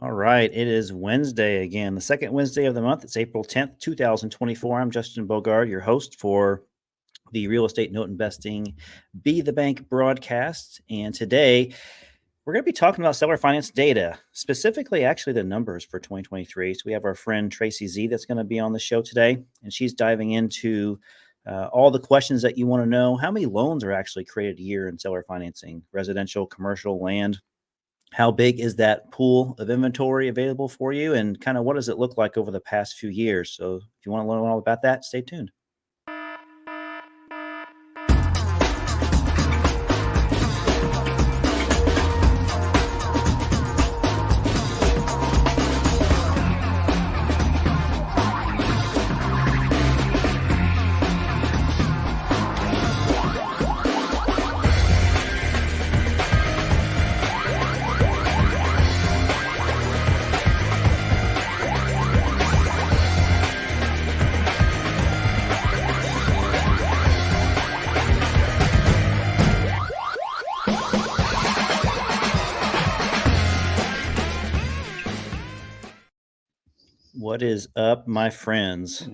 All right. It is Wednesday again, the second Wednesday of the month. It's April 10th, 2024. I'm Justin Bogard, your host for the Real Estate Note Investing Be the Bank broadcast. And today we're going to be talking about seller finance data, specifically, actually, the numbers for 2023. So we have our friend Tracy Z that's going to be on the show today, and she's diving into all the questions that you want to know. How many loans are actually created a year in seller financing, residential, commercial, land? How big is that pool of inventory available for you, and kind of what does it look like over the past few years? So if you want to learn all about that, stay tuned. What is up, my friends?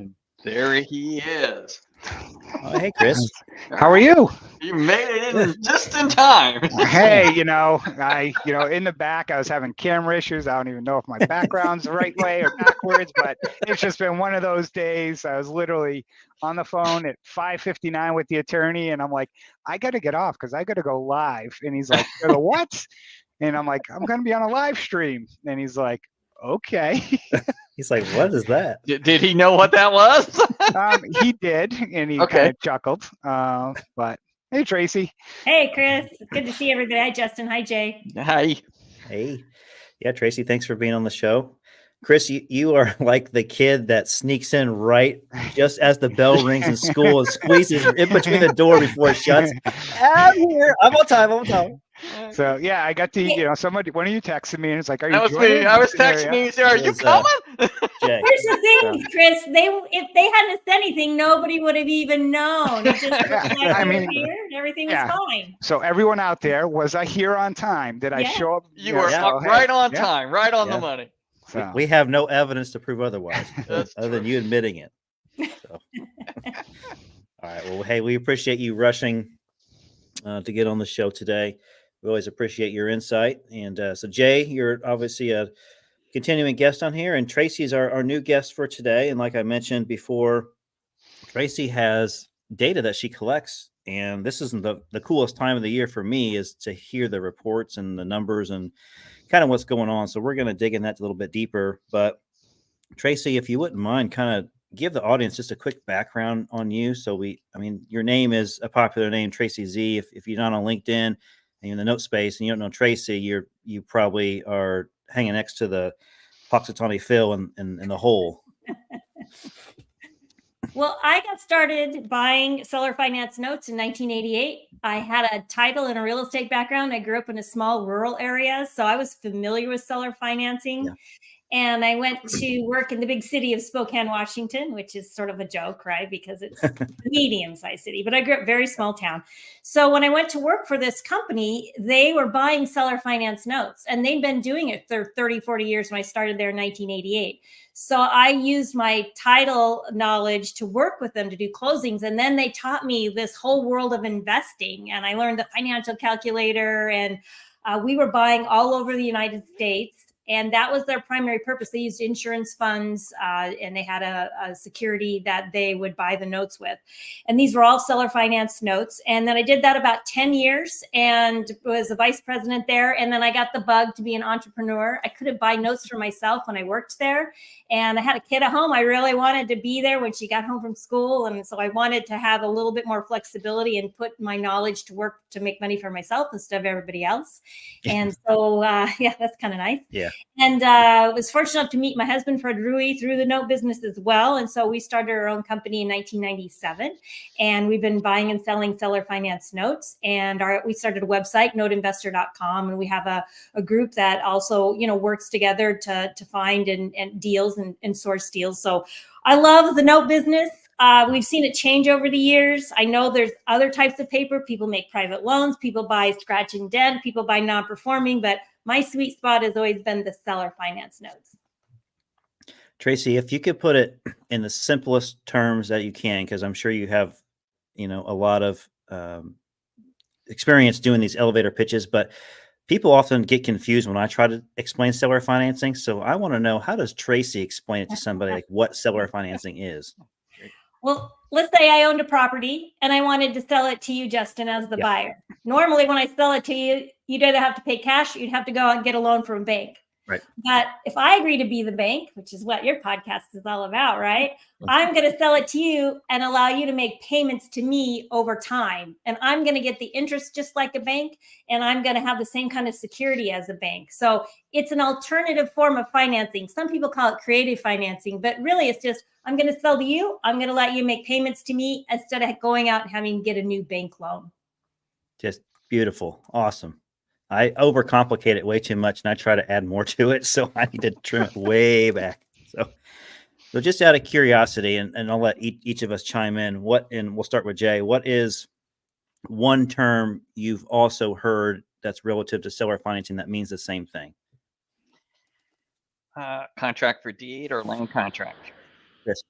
There he is. Oh, hey, Chris. How are you? You made it in just in time. Hey, in the back, I was having camera issues. I don't even know if my background's the right way or backwards, but it's just been one of those days. I was literally on the phone at 5:59 with the attorney, and I'm like, I got to get off because I got to go live. And he's like, what? And I'm like, I'm going to be on a live stream. And he's like, okay. He's like, what is that? Did he know what that was? He did, and he kind of chuckled. But hey, Tracy. Hey, Chris. It's good to see everybody. Hi, Justin. Hi, Jay. Hi. Hey. Yeah, Tracy, thanks for being on the show. Chris, you are like the kid that sneaks in right just as the bell rings in school and squeezes in between the door before it shuts. I'm here. I'm on time. So yeah, I got to, one of you texted me and it's like, are you that was me. I was texting you. Are you coming? Here's the thing, Chris. If they hadn't said anything, nobody would have even known. It just here, everything was fine. So everyone out there, was I here on time? Did I show up? You were right on time, right on the money. So. We have no evidence to prove otherwise, other than you admitting it. So. All right. Well, hey, we appreciate you rushing to get on the show today. We always appreciate your insight. And so, Jay, you're obviously a continuing guest on here, and Tracy's our new guest for today. And like I mentioned before, Tracy has data that she collects, and this isn't the coolest time of the year for me is to hear the reports and the numbers and kind of what's going on. So we're going to dig in that a little bit deeper. But Tracy, if you wouldn't mind, kind of give the audience just a quick background on you. So your name is a popular name, Tracy Z. If you're not on LinkedIn, and you're in the note space and you don't know Tracy, you probably are hanging next to the Poxitani Phil in the hole. Well, I got started buying seller finance notes in 1988. I had a title and a real estate background. I grew up in a small rural area, so I was familiar with seller financing. Yeah. And I went to work in the big city of Spokane, Washington, which is sort of a joke, right? Because it's a medium-sized city, but I grew up very small town. So when I went to work for this company, they were buying seller finance notes, and they'd been doing it for 30, 40 years when I started there in 1988. So I used my title knowledge to work with them to do closings. And then they taught me this whole world of investing, and I learned the financial calculator, and we were buying all over the United States. And that was their primary purpose. They used insurance funds, and they had a security that they would buy the notes with. And these were all seller finance notes. And then I did that about 10 years and was a vice president there. And then I got the bug to be an entrepreneur. I couldn't buy notes for myself when I worked there. And I had a kid at home. I really wanted to be there when she got home from school. And so I wanted to have a little bit more flexibility and put my knowledge to work to make money for myself instead of everybody else. And so, that's kind of nice. Yeah. And was fortunate enough to meet my husband, Fred Rui, through the note business as well. And so we started our own company in 1997. And we've been buying and selling seller finance notes. And we started a website, noteinvestor.com. And we have a group that also, works together to find and deals and source deals. So I love the note business. We've seen it change over the years. I know there's other types of paper. People make private loans. People buy scratch and dent. People buy non-performing. But my sweet spot has always been the seller finance notes. Tracy, if you could put it in the simplest terms that you can, because I'm sure you have, a lot of experience doing these elevator pitches, but people often get confused when I try to explain seller financing. So I want to know, how does Tracy explain it to somebody, like what seller financing is? Well, let's say I owned a property and I wanted to sell it to you, Justin, as the buyer. Normally, when I sell it to you, you'd either have to pay cash or you'd have to go out and get a loan from a bank. Right. But if I agree to be the bank, which is what your podcast is all about, right? I'm going to sell it to you and allow you to make payments to me over time. And I'm going to get the interest just like a bank. And I'm going to have the same kind of security as a bank. So it's an alternative form of financing. Some people call it creative financing, but really it's just, I'm going to sell to you. I'm going to let you make payments to me instead of going out and having to get a new bank loan. Just beautiful. Awesome. I overcomplicate it way too much, and I try to add more to it. So I need to trim it way back. So just out of curiosity, and I'll let each of us chime in. And we'll start with Jay. What is one term you've also heard that's relative to seller financing that means the same thing? Contract for deed or land contract. Yes.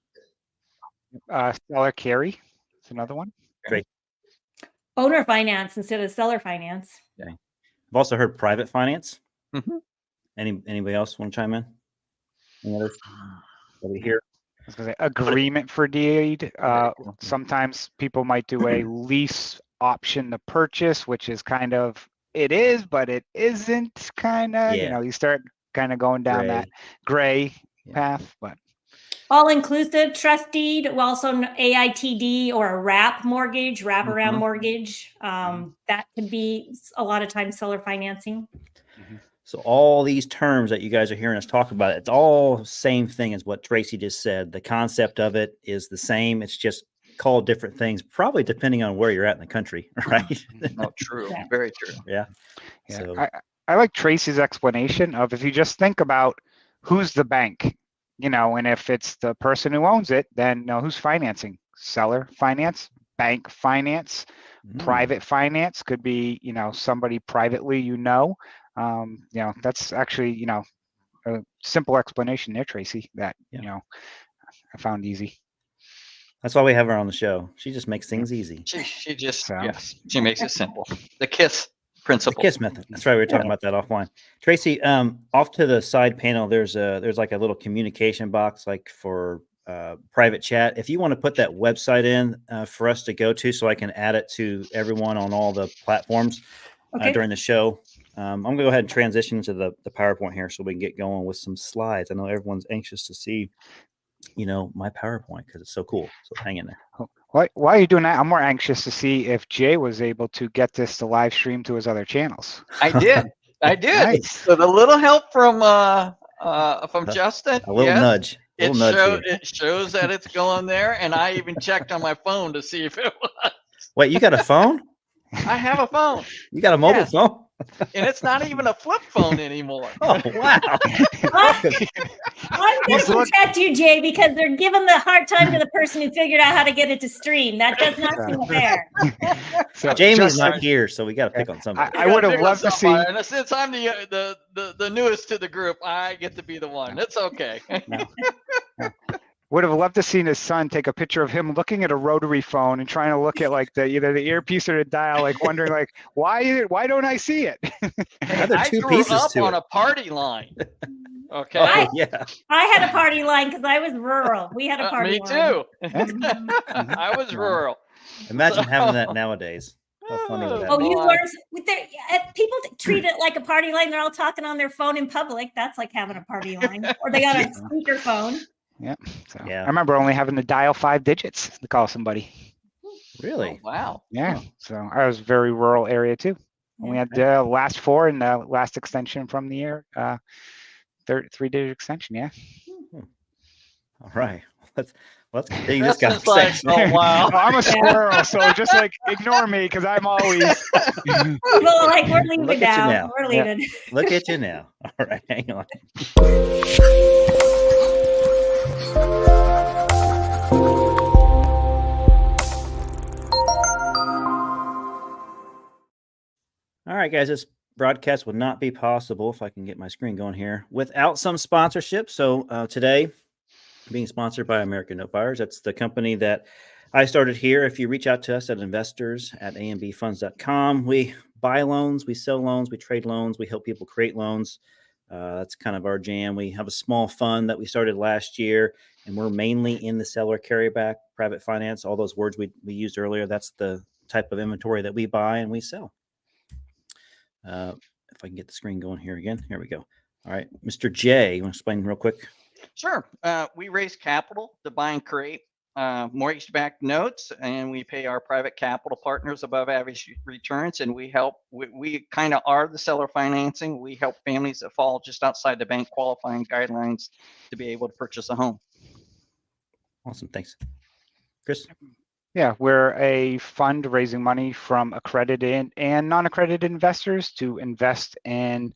Seller carry. It's another one. Great. Owner finance instead of seller finance. Okay. I've also heard private finance. Mm-hmm. Anybody else want to chime in? Any others? Over here. I was going to say agreement for deed. Sometimes people might do a lease option to purchase, which is kind of, it is, but it isn't kind of, you start kind of going down that gray path, but. All-inclusive trust deed, also AITD or a wrap mortgage, wraparound mortgage. That could be a lot of times seller financing. So all these terms that you guys are hearing us talk about, it's all same thing as what Tracy just said. The concept of it is the same. It's just called different things, probably depending on where you're at in the country, right? Oh, true. Yeah. Very true. Yeah. So. I like Tracy's explanation of, if you just think about who's the bank, and if it's the person who owns it, then who's financing? Seller finance, bank finance, private finance could be, somebody privately, that's actually, a simple explanation there, Tracy, that, I found easy. That's why we have her on the show. She just makes things easy. She just, she makes it simple. The KISS principle. The KISS method. That's right. We were talking about that offline. Tracy, off to the side panel, there's like a little communication box, like for private chat. If you want to put that website in for us to go to, so I can add it to everyone on all the platforms during the show. I'm going to go ahead and transition to the PowerPoint here so we can get going with some slides. I know everyone's anxious to see, my PowerPoint because it's so cool. So hang in there. Why are you doing that? I'm more anxious to see if Jay was able to get this to live stream to his other channels. I did. Nice. So the little help from Justin. A little nudge. It shows that it's going there, and I even checked on my phone to see if it was. Wait, you got a phone? I have a phone. You got a mobile phone? And it's not even a flip phone anymore. Oh, wow. I'm going to protect you, Jay, because they're giving the hard time to the person who figured out how to get it to stream. That does not seem fair. So Jamie's not here, so we got to pick on somebody. I would have loved to see. And since I'm the newest to the group, I get to be the one. It's okay. Would have loved to seen his son take a picture of him looking at a rotary phone and trying to look at like either the earpiece or the dial, like wondering like why don't I see it? I grew up on a party line. Okay. I had a party line because I was rural. We had a party line. Me too. I was rural. Imagine having that nowadays. How funny would that be? You learn people treat it like a party line. They're all talking on their phone in public. That's like having a party line. Or they got a speaker phone. Yeah. I remember only having to dial 5 digits to call somebody. Really? Oh, wow. Yeah. So I was very rural area too. We had the last 4 and the last extension from the year, 3-digit extension. Yeah. All right. Let's continue this conversation. Like, oh wow. I'm a squirrel, so just like ignore me because I'm always. Well, like we're leaving now. We're leaving. Yeah. Look at you now. All right, hang on. All right, guys, it's broadcast would not be possible, if I can get my screen going here, without some sponsorship. So today, being sponsored by American Note Buyers, that's the company that I started here. If you reach out to us at investors@ambfunds.com, we buy loans, we sell loans, we trade loans, we help people create loans. That's kind of our jam. We have a small fund that we started last year, and we're mainly in the seller carryback, private finance, all those words we used earlier. That's the type of inventory that we buy and we sell. If I can get the screen going here again. Here we go. All right. Mr. J, you want to explain real quick? Sure. We raise capital to buy and create mortgage-backed notes, and we pay our private capital partners above average returns, and we help. We kind of are the seller financing. We help families that fall just outside the bank qualifying guidelines to be able to purchase a home. Awesome. Thanks. Chris? Yeah, we're a fund raising money from accredited and non-accredited investors to invest in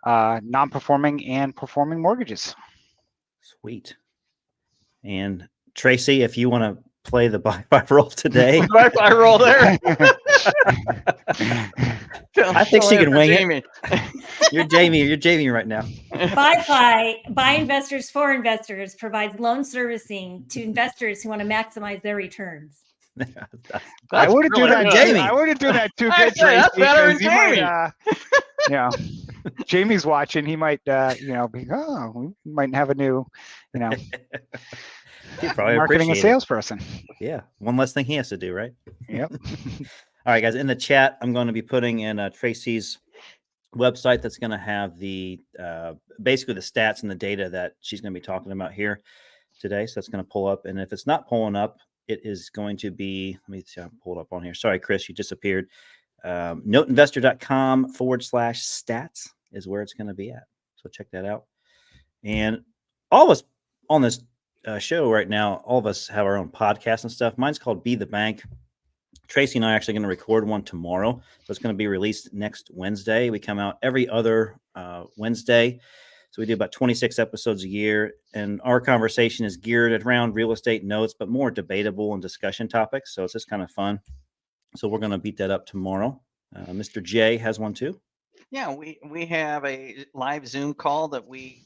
non-performing and performing mortgages. Sweet. And Tracy, if you want to play the BIFI role today. BIFI role there. I think she can wing it. You're Jamie right now. BIFI, Buy Investors for Investors, provides loan servicing to investors who want to maximize their returns. I wouldn't do that, Jamie. I wouldn't do that too I good, say, that's Tracy, better than because Jamie. might, Jamie's watching. He might, be, we might have a new, marketing and salesperson. Yeah, one less thing he has to do, right? Yep. All right, guys. In the chat, I'm going to be putting in Tracy's website that's going to have the basically the stats and the data that she's going to be talking about here today. So that's going to pull up, and if it's not pulling up, it is going to be, let me see, I'll pull it up on here. Sorry, Chris, you disappeared. Noteinvestor.com/stats is where it's going to be at. So check that out. And all of us on this show right now, all of us have our own podcasts and stuff. Mine's called Be the Bank. Tracy and I are actually going to record one tomorrow. So it's going to be released next Wednesday. We come out every other Wednesday. So we do about 26 episodes a year, and our conversation is geared around real estate notes, but more debatable and discussion topics. So it's just kind of fun. So we're going to beat that up tomorrow. Mr. J has one too. Yeah, we have a live Zoom call that we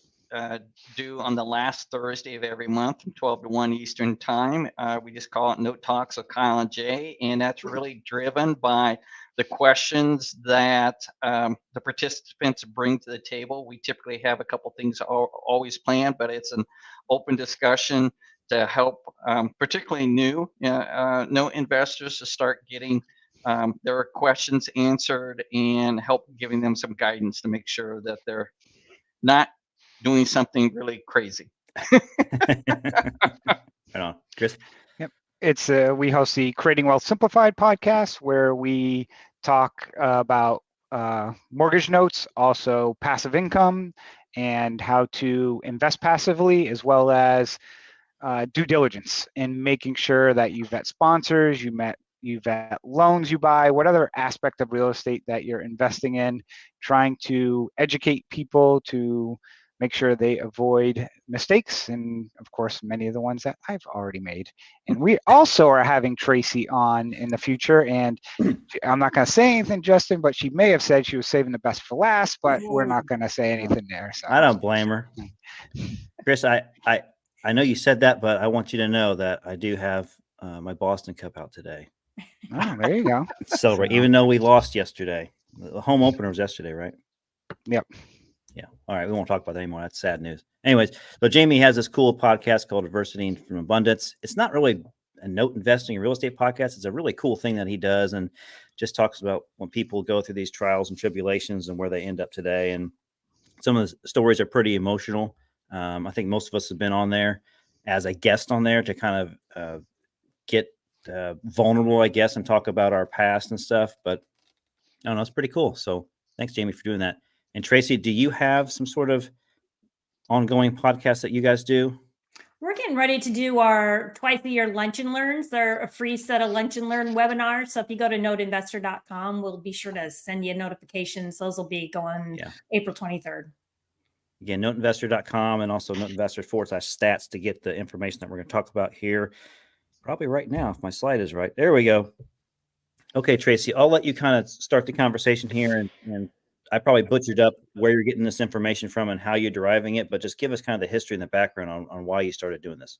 do on the last Thursday of every month from 12 to 1 Eastern time. We just call it Note Talks with Kyle and Jay, and that's really driven by the questions that the participants bring to the table. We typically have a couple things always planned, but it's an open discussion to help particularly new note investors to start getting their questions answered and help giving them some guidance to make sure that they're not doing something really crazy. Right on. Chris? Yep. It's we host the Creating Wealth Simplified podcast, where we talk about mortgage notes, also passive income, and how to invest passively, as well as due diligence in making sure that you vet sponsors, you vet loans you buy, what other aspect of real estate that you're investing in, trying to educate people to make sure they avoid mistakes, and of course, many of the ones that I've already made. And we also are having Tracy on in the future, and I'm not going to say anything, Justin, but she may have said she was saving the best for last, but we're not going to say anything there. So I don't blame her. Chris, I know you said that, but I want you to know that I do have my Boston Cup out today. Oh, there you go. Celebrate, even though we lost yesterday. The home opener was yesterday, right? Yep. Yeah. All right. We won't talk about that anymore. That's sad news. Anyways, so Jamie has this cool podcast called Diversity from Abundance. It's not really a note investing and real estate podcast. It's a really cool thing that he does, and just talks about when people go through these trials and tribulations and where they end up today. And some of the stories are pretty emotional. I think most of us have been on there as a guest on there to kind of get vulnerable, I guess, and talk about our past and stuff. But I don't know, it's pretty cool. So thanks, Jamie, for doing that. And Tracy, do you have some sort of ongoing podcast that you guys do? We're getting ready to do our twice-a-year Lunch and Learns. They're a free set of Lunch and Learn webinars. So if you go to noteinvestor.com, we'll be sure to send you notifications. Those will be going April 23rd. Again, noteinvestor.com, and also noteinvestor/stats to get the information that we're going to talk about here. Probably right now, if my slide is right. There we go. Okay, Tracy, I'll let you kind of start the conversation here, and I probably butchered up where you're getting this information from and how you're deriving it, but just give us kind of the history and the background on why you started doing this.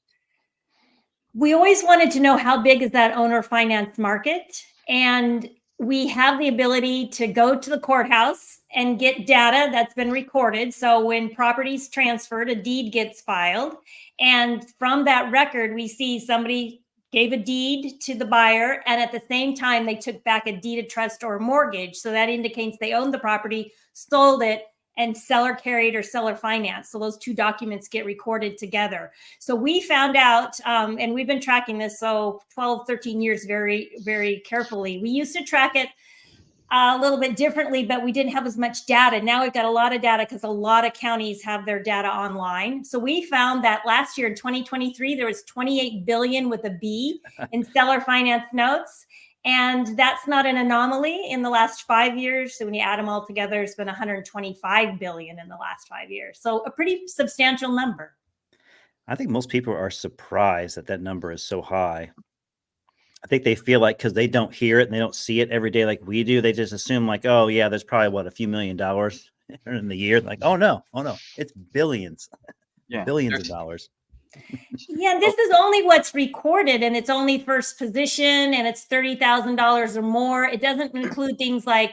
We always wanted to know how big is that owner finance market. And we have the ability to go to the courthouse and get data that's been recorded. So when property's transferred, a deed gets filed. And from that record, we see somebody gave a deed to the buyer, and at the same time, they took back a deed of trust or mortgage. So that indicates they owned the property, sold it, and seller carried or seller finance. So those two documents get recorded together. So we found out, and we've been tracking this, so 12, 13 years very, very carefully. We used to track it a little bit differently, but we didn't have as much data. Now we've got a lot of data because a lot of counties have their data online. So we found that last year in 2023, there was 28 billion with a B in seller finance notes. And that's not an anomaly in the last 5 years. So when you add them all together, it's been 125 billion in the last 5 years. So a pretty substantial number. I think most people are surprised that that number is so high. I think they feel like because they don't hear it and they don't see it every day like we do, they just assume like, oh yeah, there's probably a few $1 million in the year. Like, oh no, it's billions, billions of dollars. Yeah, this is only what's recorded, and it's only first position, and it's $30,000 or more. It doesn't include things like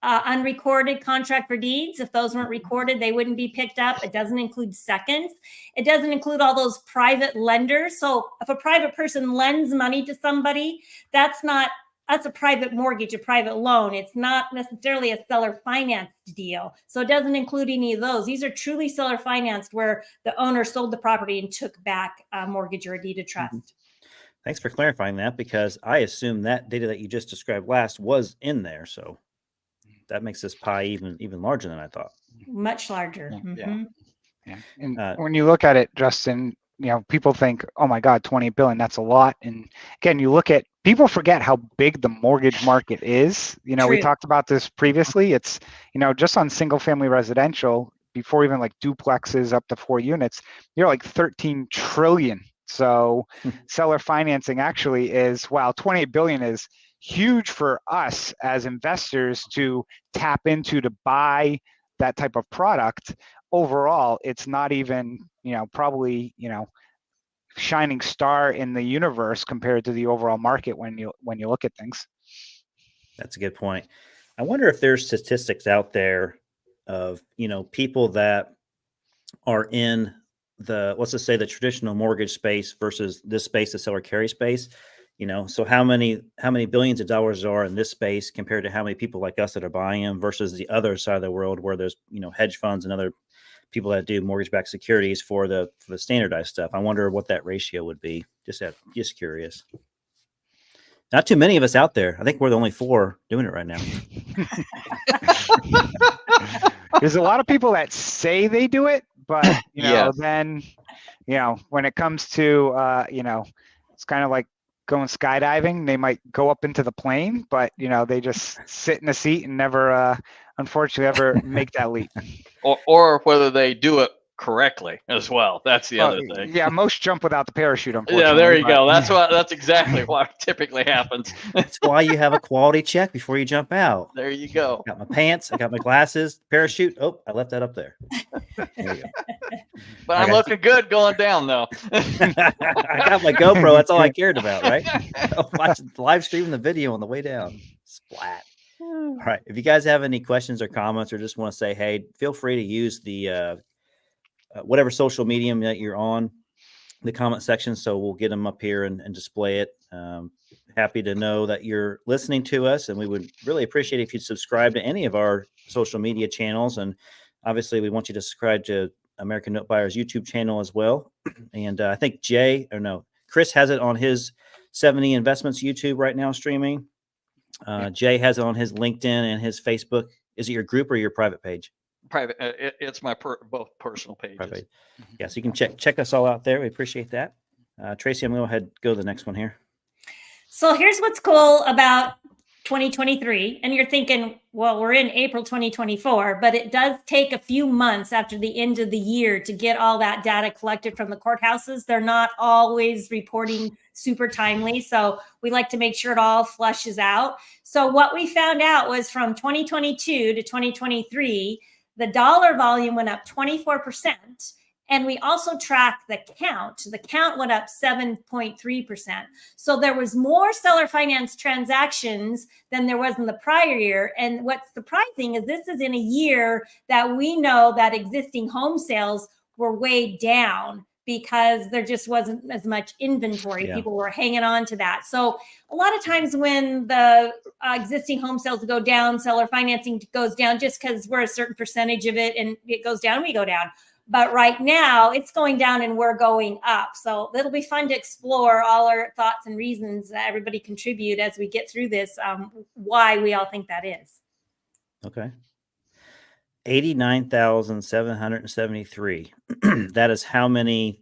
unrecorded contract for deeds. If those weren't recorded, they wouldn't be picked up. It doesn't include seconds. It doesn't include all those private lenders. So if a private person lends money to somebody, that's a private mortgage, a private loan. It's not necessarily a seller financed deal. So it doesn't include any of those. These are truly seller financed where the owner sold the property and took back a mortgage or a deed of trust. Mm-hmm. Thanks for clarifying that, because I assume that data that you just described last was in there. So that makes this pie even larger than I thought. Much larger. Yeah. And when you look at it, Justin, people think, oh my God, 20 billion, that's a lot. And again, people forget how big the mortgage market is. We talked about this previously. It's, just on single family residential, before even like duplexes up to 4 units, you're like 13 trillion. So seller financing actually is, 28 billion is huge for us as investors to tap into, to buy that type of product. Overall, it's not even, probably, shining star in the universe compared to the overall market when you look at things. That's a good point. I wonder if there's statistics out there of, people that are in let's just say the traditional mortgage space versus this space, the seller carry space. So how many billions of dollars are in this space compared to how many people like us that are buying them versus the other side of the world where there's, hedge funds and other people that do mortgage-backed securities for the standardized stuff. I wonder what that ratio would be. Just curious. Not too many of us out there. I think we're the only 4 doing it right now. There's a lot of people that say they do it, but then, when it comes to, it's kind of like going skydiving. They might go up into the plane, but they just sit in the seat and never, unfortunately, ever make that leap. Or whether they do it correctly as well. That's the other thing. Yeah, most jump without the parachute, unfortunately. Yeah, there you go. That's exactly what typically happens. That's why you have a quality check before you jump out. There you go. Got my pants, I got my glasses, parachute. Oh, I left that up there. There you go. But I'm looking good going down though. I got my GoPro. That's all I cared about, right? Watching live streaming the video on the way down. Splat. All right. If you guys have any questions or comments or just want to say, hey, feel free to use the whatever social medium that you're on, the comment section. So we'll get them up here and display it. Happy to know that you're listening to us, and we would really appreciate if you'd subscribe to any of our social media channels. And obviously we want you to subscribe to American Note Buyer's YouTube channel as well. And I think Chris has it on his Seveney Investments YouTube right now streaming. Jay has it on his LinkedIn and his Facebook. Is it your group or your private page? Private. It's my both personal pages. Private. Yeah, so you can check us all out there. We appreciate that. Tracy, I'm going to go ahead and go to the next one here. So here's what's cool about 2023, and you're thinking, well, we're in April 2024, but it does take a few months after the end of the year to get all that data collected from the courthouses. They're not always reporting super timely, so we like to make sure it all flushes out. So what we found out was from 2022 to 2023, the dollar volume went up 24%. And we also tracked the count. The count went up 7.3%. So there was more seller finance transactions than there was in the prior year. And what's surprising is this is in a year that we know that existing home sales were way down because there just wasn't as much inventory. Yeah. People were hanging on to that. So a lot of times when the existing home sales go down, seller financing goes down just because we're a certain percentage of it and it goes down, we go down. But right now it's going down and we're going up. So it'll be fun to explore all our thoughts and reasons that everybody contribute as we get through this, why we all think that is. Okay. 89,773. That is how many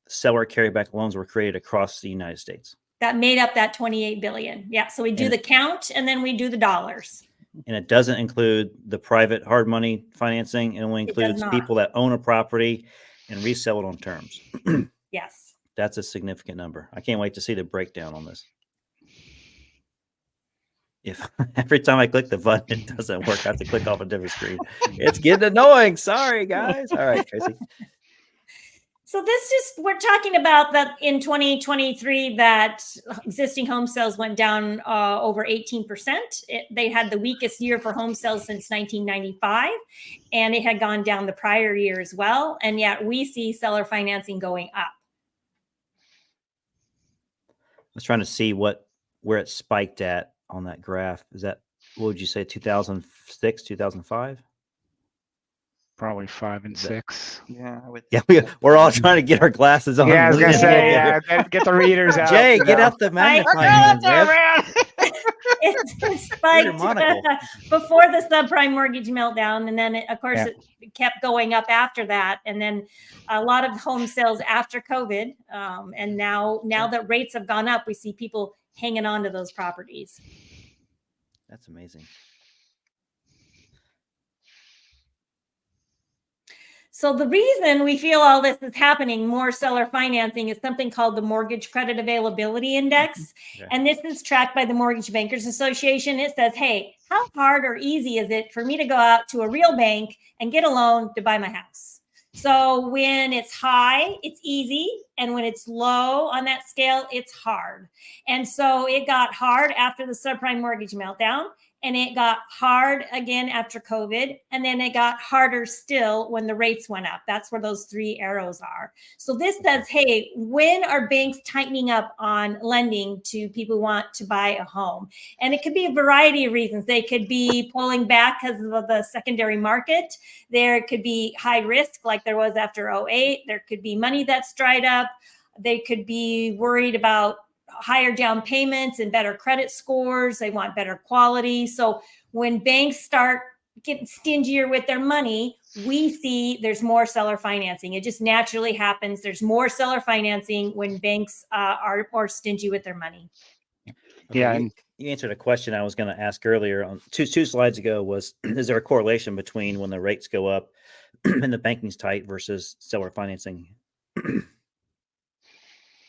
seller carryback loans were created across the United States. That made up that 28 billion. Yeah. So we do the count and then we do the dollars. And it doesn't include the private hard money financing. It only includes people that own a property and resell it on terms. Yes. That's a significant number. I can't wait to see the breakdown on this. If every time I click the button, it doesn't work, I have to click off a different screen. It's getting annoying. Sorry, guys. All right, Tracy. So we're talking about that in 2023, that existing home sales went down over 18%. They had the weakest year for home sales since 1995, and it had gone down the prior year as well. And yet we see seller financing going up. I was trying to see where it spiked at on that graph. Is that, what would you say, 2006, 2005? Probably 5 and 6. Yeah, We're all trying to get our glasses on. Yeah, I was gonna say, get the readers out. Jay, get out the magnifying glass. It spiked before the subprime mortgage meltdown, and then of course it kept going up after that, and then a lot of home sales after COVID, and now that rates have gone up, we see people hanging on to those properties. That's amazing. So the reason we feel all this is happening, more seller financing, is something called the Mortgage Credit Availability Index. Okay. And this is tracked by the Mortgage Bankers Association. It says, hey, how hard or easy is it for me to go out to a real bank and get a loan to buy my house? So when it's high, it's easy. And when it's low on that scale, it's hard. And so it got hard after the subprime mortgage meltdown. And it got hard again after COVID. And then it got harder still when the rates went up. That's where those 3 arrows are. So this says, hey, when are banks tightening up on lending to people who want to buy a home? And it could be a variety of reasons. They could be pulling back because of the secondary market. There could be high risk like there was after 2008. There could be money that's dried up. They could be worried about higher down payments and better credit scores. They want better quality. So when banks start getting stingier with their money, we see there's more seller financing. It just naturally happens. There's more seller financing when banks are more stingy with their money. Okay, yeah, and you answered a question I was going to ask earlier on two slides ago. Was, is there a correlation between when the rates go up and the banking's tight versus seller financing?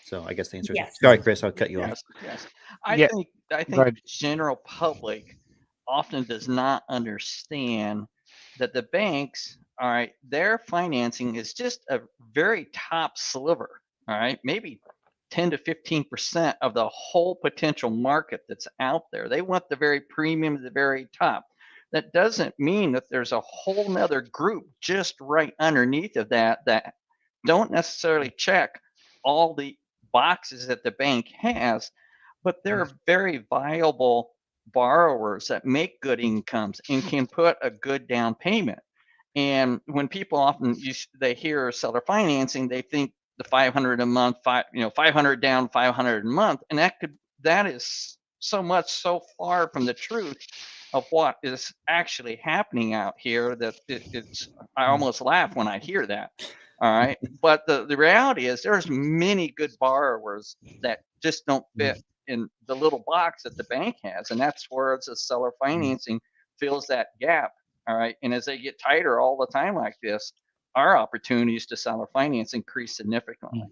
So I guess the answer is yes. Sorry, Chris, I'll cut you off. Yes. I think the general public often does not understand that the banks, all right, their financing is just a very top sliver, all right, maybe 10 to 15% of the whole potential market that's out there. They want the very premium, the very top. That doesn't mean that there's a whole nother group just right underneath of that don't necessarily check all the boxes that the bank has, but they're very viable borrowers that make good incomes and can put a good down payment. And when people often they hear seller financing, they think the $500 a month, 500 down, 500 a month, and that is so far from the truth of what is actually happening out here that I almost laugh when I hear that. All right. But the reality is there's many good borrowers that just don't fit in the little box that the bank has, and that's where it's a seller financing fills that gap. All right, and as they get tighter all the time like this, our opportunities to seller finance increase significantly.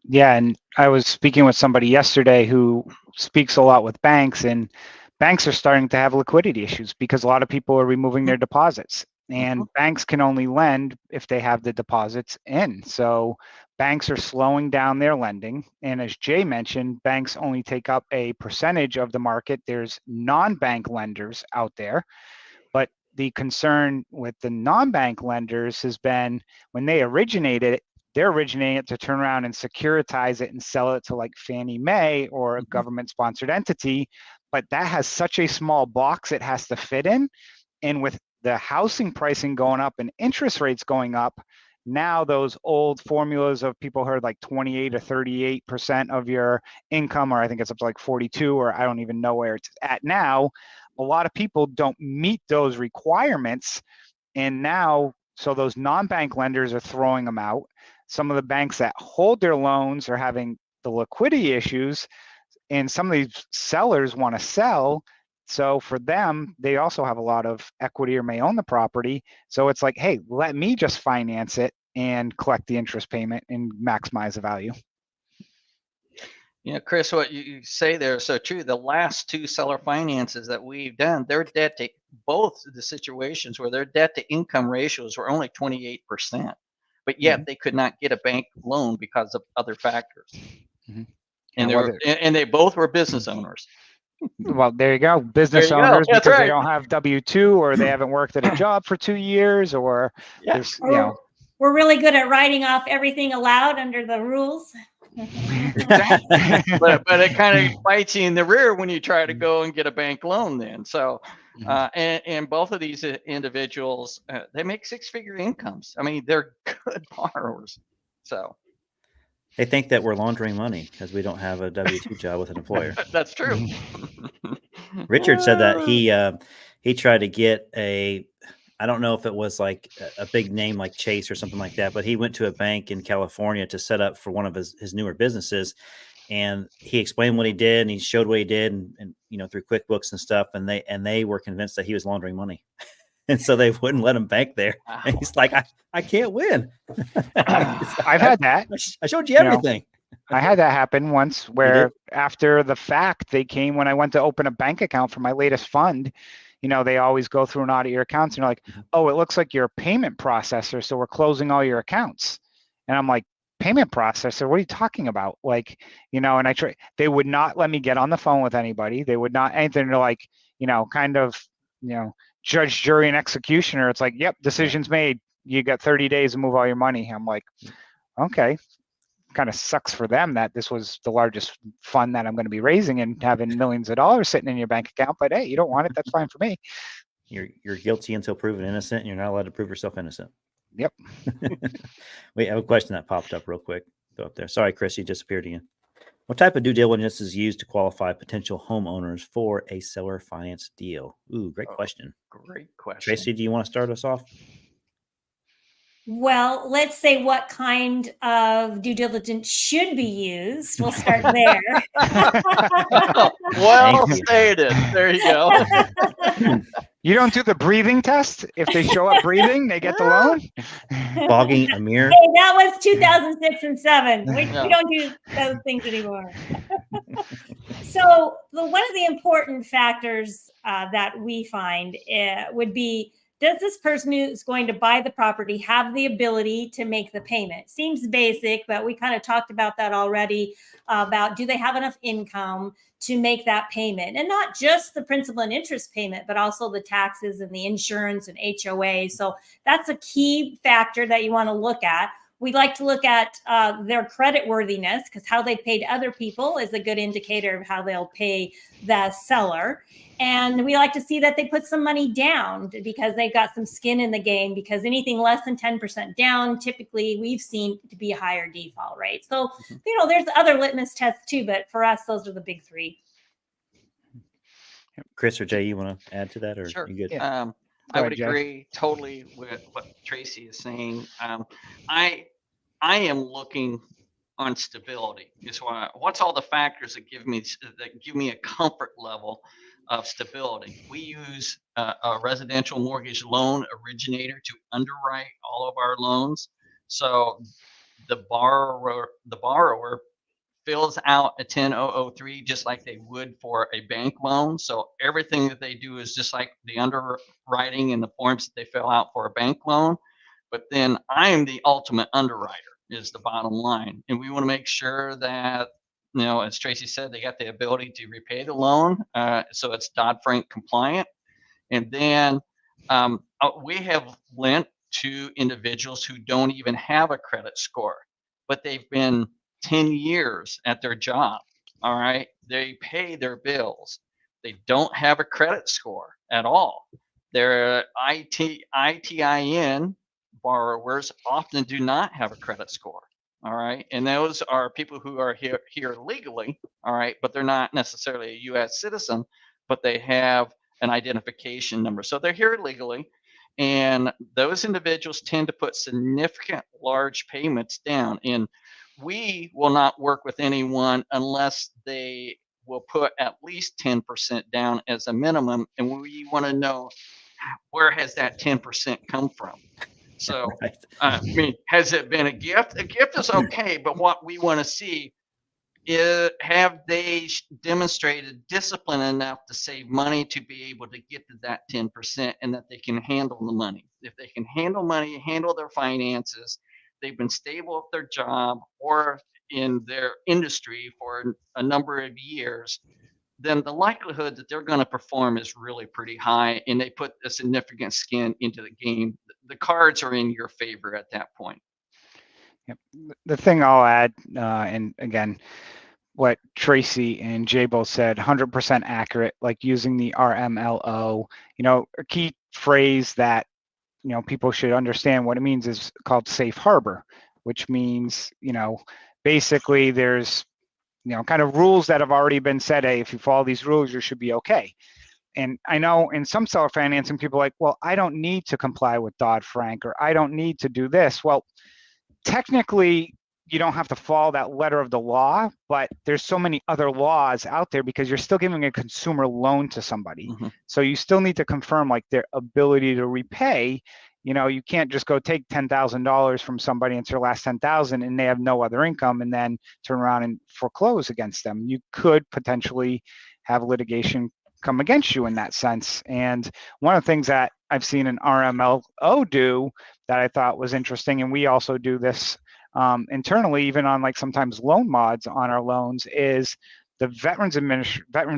Yeah, and I was speaking with somebody yesterday who speaks a lot with banks, and banks are starting to have liquidity issues because a lot of people are removing their deposits, and banks can only lend if they have the deposits in. So banks are slowing down their lending. And as Jay mentioned, banks only take up a percentage of the market. There's non-bank lenders out there. But the concern with the non-bank lenders has been when they originated it, they're originating it to turn around and securitize it and sell it to like Fannie Mae or a government-sponsored entity. But that has such a small box it has to fit in. And with the housing pricing going up and interest rates going up, now those old formulas of people heard like 28 or 38% of your income, or I think it's up to like 42, or I don't even know where it's at now. A lot of people don't meet those requirements. And now, so those non-bank lenders are throwing them out. Some of the banks that hold their loans are having the liquidity issues, and some of these sellers want to sell. So for them, they also have a lot of equity or may own the property. So it's like, hey, let me just finance it and collect the interest payment and maximize the value. You know, Chris, what you say there is so true. The last two seller finances that we've done, their debt to both the situations where their debt to income ratios were only 28%, but yet they could not get a bank loan because of other factors. And they both were business owners. Well, there you go. Business owners, That's because right. they don't have W-2 or they haven't worked at a job for 2 years, or there's, you know. We're really good at writing off everything allowed under the rules. Exactly. but it kind of bites you in the rear when you try to go and get a bank loan then. So, and both of these individuals, they make six-figure incomes. I mean, they're good borrowers. So. They think that we're laundering money because we don't have a W-2 job with an employer. That's true. Richard said that he tried to get I don't know if it was like a big name like Chase or something like that, but he went to a bank in California to set up for one of his newer businesses. And he explained what he did and he showed what he did and through QuickBooks and stuff. And they were convinced that he was laundering money. And so they wouldn't let him bank there. Wow. And he's like, I can't win. I've had that. I showed you everything. I had that happen once where after the fact, they came when I went to open a bank account for my latest fund. They always go through and audit your accounts and they're like, oh, it looks like you're a payment processor. So we're closing all your accounts. And I'm like, payment processor? What are you talking about? Like, and they would not let me get on the phone with anybody. They would not anything. They're like, kind of, judge, jury, and executioner. It's like, yep, decision's made. You got 30 days to move all your money. I'm like, okay. Kind of sucks for them that this was the largest fund that I'm going to be raising and having millions of dollars sitting in your bank account. But hey, you don't want it. That's fine for me. You're guilty until proven innocent, and you're not allowed to prove yourself innocent. Yep. Wait, I have a question that popped up real quick. Go up there. Sorry, Chris, you disappeared again. What type of due diligence is used to qualify potential homeowners for a seller finance deal? Ooh, great question. Great question. Tracy, do you want to start us off? Well, let's say what kind of due diligence should be used. We'll start there. Well stated. There you go. You don't do the breathing test? If they show up breathing, they get the loan? Fogging a mirror? Hey, that was 2006 and 2007. We don't do those things anymore. So one of the important factors that we find would be, does this person who's going to buy the property have the ability to make the payment? Seems basic, but we kind of talked about that already, about do they have enough income to make that payment? And not just the principal and interest payment, but also the taxes and the insurance and HOA. So that's a key factor that you want to look at. We like to look at their credit worthiness, because how they paid other people is a good indicator of how they'll pay the seller. And we like to see that they put some money down because they've got some skin in the game, because anything less than 10% down, typically we've seen to be a higher default rate. So, there's other litmus tests too, but for us, those are the big three. Chris or Jay, you want to add to that, or sure. you good? Yeah. I would agree totally with what Tracy is saying. I am looking on stability. Is what's all the factors that give me a comfort level of stability. We use a residential mortgage loan originator to underwrite all of our loans. So the borrower fills out a 10003 just like they would for a bank loan. So everything that they do is just like the underwriting and the forms that they fill out for a bank loan. But then I am the ultimate underwriter is the bottom line. And we want to make sure that, as Tracy said, they got the ability to repay the loan. So it's Dodd-Frank compliant. And then we have lent to individuals who don't even have a credit score, but they've been 10 years at their job. All right. They pay their bills. They don't have a credit score at all. Their ITIN borrowers often do not have a credit score. All right. And those are people who are here legally. All right. But they're not necessarily a U.S. citizen, but they have an identification number. So they're here legally. And those individuals tend to put significant large payments down. And we will not work with anyone unless they will put at least 10% down as a minimum. And we want to know, where has that 10% come from? So, Right. I mean, has it been a gift? A gift is okay, but what we want to see is, have they demonstrated discipline enough to save money to be able to get to that 10%, and that they can handle the money? If they can handle money, handle their finances, they've been stable at their job or in their industry for a number of years, then the likelihood that they're going to perform is really pretty high, and they put a significant skin into the game. The cards are in your favor at that point. Yep. The thing I'll add, and again, what Tracy and Jay both said, 100% accurate, like using the RMLO, a key phrase that, people should understand what it means is called safe harbor, which means, basically there's, kind of rules that have already been said. Hey, if you follow these rules, you should be okay. And I know in some seller financing, people are like, well, I don't need to comply with Dodd-Frank, or I don't need to do this. Well, technically, you don't have to follow that letter of the law, but there's so many other laws out there because you're still giving a consumer loan to somebody. Mm-hmm. So you still need to confirm like their ability to repay. You can't just go take $10,000 from somebody and it's their last $10,000 and they have no other income and then turn around and foreclose against them. You could potentially have litigation come against you in that sense. And one of the things that I've seen an RMLO do that I thought was interesting, and we also do this internally, even on like sometimes loan mods on our loans, is the Veterans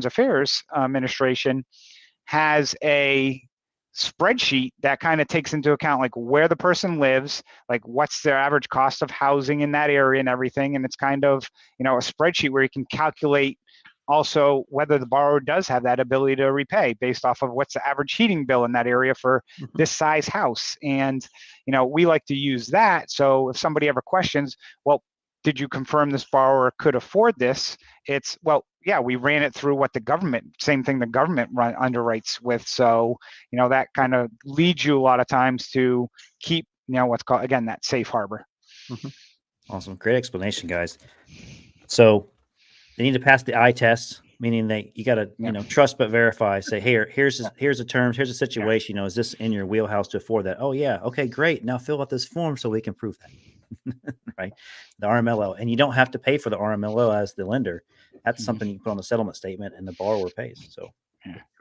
Affairs Administration has a spreadsheet that kind of takes into account like where the person lives, like what's their average cost of housing in that area and everything. And it's kind of, a spreadsheet where you can calculate also whether the borrower does have that ability to repay based off of what's the average heating bill in that area for this size house. And, we like to use that. So if somebody ever questions, well, did you confirm this borrower could afford this? It's, well, yeah, we ran it through what the government, same thing the government underwrites with. So, that kind of leads you a lot of times to keep, what's called, again, that safe harbor. Awesome. Great explanation, guys. So they need to pass the eye test, meaning that you got to, trust but verify. Say, hey, here's the terms, here's the situation. Is this in your wheelhouse to afford that? Oh yeah, okay, great. Now fill out this form so we can prove that. Right, the RMLO, and you don't have to pay for the RMLO as the lender. That's something you put on the settlement statement, and the borrower pays. So,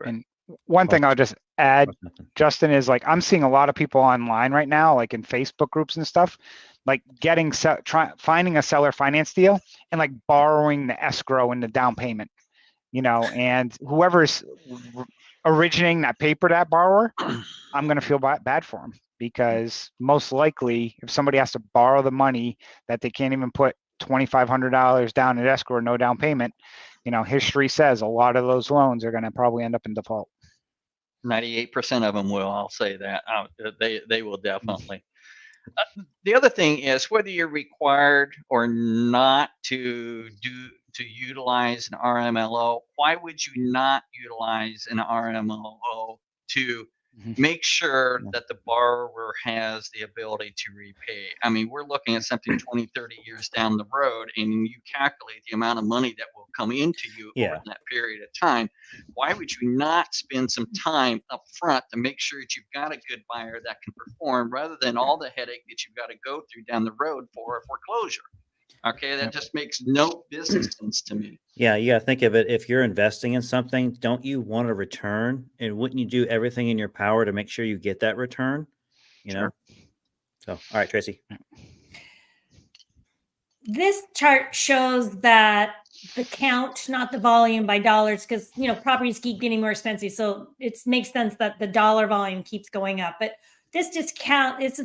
and one thing I'll just add, Justin, is like I'm seeing a lot of people online right now, like in Facebook groups and stuff, like finding a seller finance deal and like borrowing the escrow and the down payment, and whoever's originating that paper, that borrower, I'm going to feel bad for them, because most likely if somebody has to borrow the money that they can't even put $2,500 down in escrow or no down payment, history says a lot of those loans are going to probably end up in default. 98% of them will. I'll say that. They will definitely. The other thing is whether you're required or not to utilize an RMLO. Why would you not utilize an RMLO to make sure that the borrower has the ability to repay. I mean, we're looking at something 20, 30 years down the road, and you calculate the amount of money that will come into you over that period of time. Why would you not spend some time up front to make sure that you've got a good buyer that can perform, rather than all the headache that you've got to go through down the road for a foreclosure? Okay, that just makes no business sense to me. Yeah, you got to think of it. If you're investing in something, don't you want a return? And wouldn't you do everything in your power to make sure you get that return? You know? So, all right, Tracy. This chart shows that the count, not the volume, by dollars, because, you know, properties keep getting more expensive. So it makes sense that the dollar volume keeps going up. But this is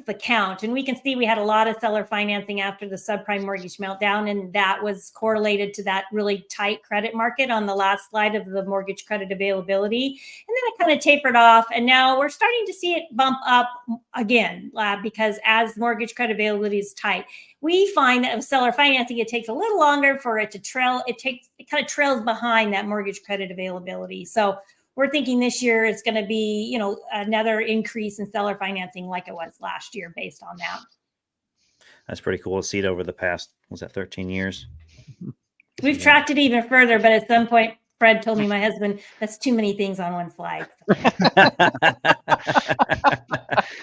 the count. And we can see we had a lot of seller financing after the subprime mortgage meltdown. And that was correlated to that really tight credit market on the last slide of the mortgage credit availability. And then it kind of tapered off. And now we're starting to see it bump up again, because as mortgage credit availability is tight, we find that with seller financing, it takes a little longer for it to trail. It kind of trails behind that mortgage credit availability. So we're thinking this year it's going to be, you know, another increase in seller financing like it was last year based on that. That's pretty cool to see it over the past, was that 13 years? We've tracked it even further, but at some point, Fred told me, my husband, that's too many things on one slide.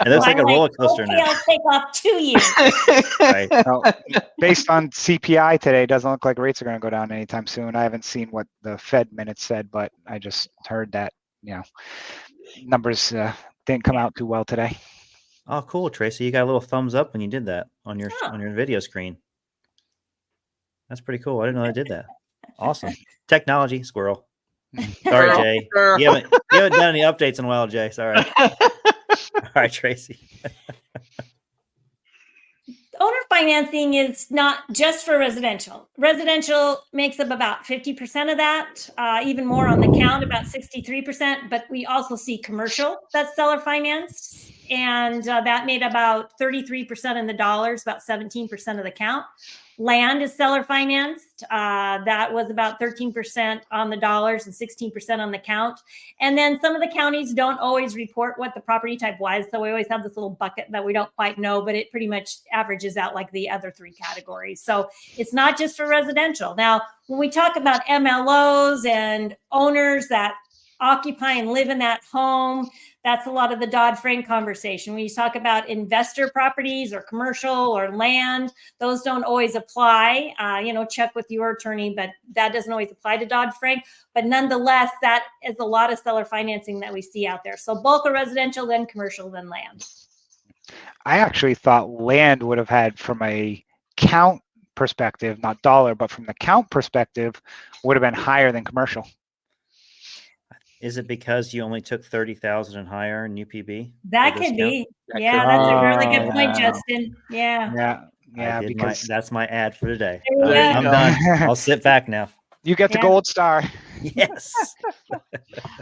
It looks like a roller coaster okay, now. I'll take off 2 years. Right. Now, based on CPI today, it doesn't look like rates are going to go down anytime soon. I haven't seen what the Fed minutes said, but I just heard that, you know, numbers didn't come out too well today. Oh, cool, Tracy. You got a little thumbs up when you did that on your video screen. That's pretty cool. I didn't know I did that. Awesome. Technology, squirrel. Sorry, Jay. You haven't done any updates in a while, Jay. Sorry. All right, Tracy. Owner financing is not just for residential. Residential makes up about 50% of that, even more on the count, about 63%. But we also see commercial that's seller financed, and that made about 33% in the dollars, about 17% of the count. Land is seller financed. That was about 13% on the dollars and 16% on the count. And then some of the counties don't always report what the property type was. So we always have this little bucket that we don't quite know, but it pretty much averages out like the other three categories. So it's not just for residential. Now, when we talk about MLOs and owners that occupy and live in that home, that's a lot of the Dodd-Frank conversation. When you talk about investor properties or commercial or land, those don't always apply. Check with your attorney, but that doesn't always apply to Dodd-Frank. But nonetheless, that is a lot of seller financing that we see out there. So bulk of residential, then commercial, then land. I actually thought land would have had, from a count perspective, not dollar, but from the count perspective, would have been higher than commercial. Is it because you only took 30,000 and higher in UPB? That could be. Yeah, that's a really good point, Justin. Yeah. Because that's my ad for today. I'm done. I'll sit back now. You get the gold star. Yes.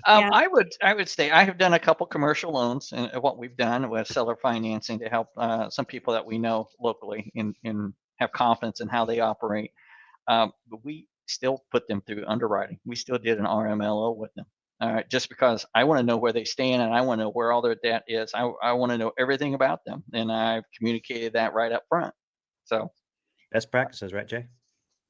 I would say I have done a couple commercial loans, and what we've done with seller financing to help some people that we know locally and have confidence in how they operate. But we still put them through underwriting. We still did an RMLO with them. Just because I want to know where they stand and I want to know where all their debt is. I want to know everything about them, and I've communicated that right up front. So, best practices, right, Jay?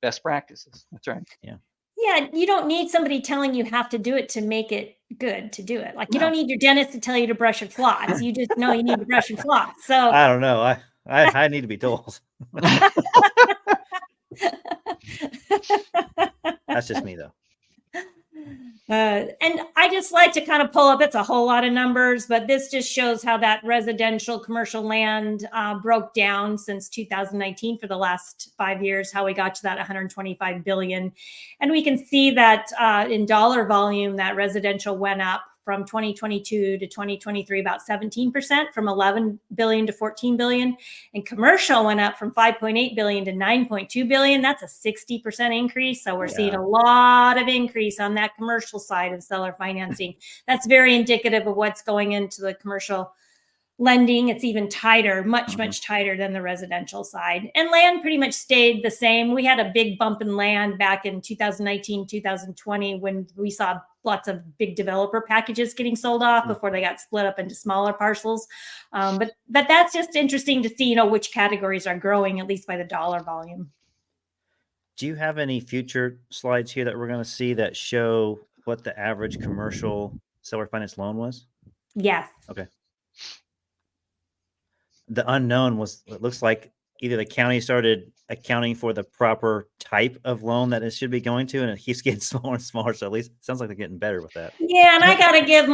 Best practices. That's right. Yeah. Yeah, you don't need somebody telling you have to do it to make it good to do it. Like, you don't need your dentist to tell you to brush and floss. You just know you need to brush and floss. So I don't know. I need to be told. That's just me, though. And I just like to kind of pull up, it's a whole lot of numbers, but this just shows how that residential commercial land broke down since 2019 for the last 5 years, how we got to that 125 billion. And we can see that in dollar volume, that residential went up from 2022 to 2023, about 17%, from 11 billion to 14 billion. And commercial went up from 5.8 billion to 9.2 billion. That's a 60% increase. So we're seeing a lot of increase on that commercial side of seller financing. That's very indicative of what's going into the commercial lending, it's even tighter, much tighter than the residential side. And land pretty much stayed the same. We had a big bump in land back in 2019, 2020, when we saw lots of big developer packages getting sold off before they got split up into smaller parcels. But that's just interesting to see, which categories are growing, at least by the dollar volume. Do you have any future slides here that we're going to see that show what the average commercial seller finance loan was? Yes. Okay. The unknown was, it looks like either the county started accounting for the proper type of loan that it should be going to, and it keeps getting smaller and smaller. So at least it sounds like they're getting better with that. Yeah, and I got to give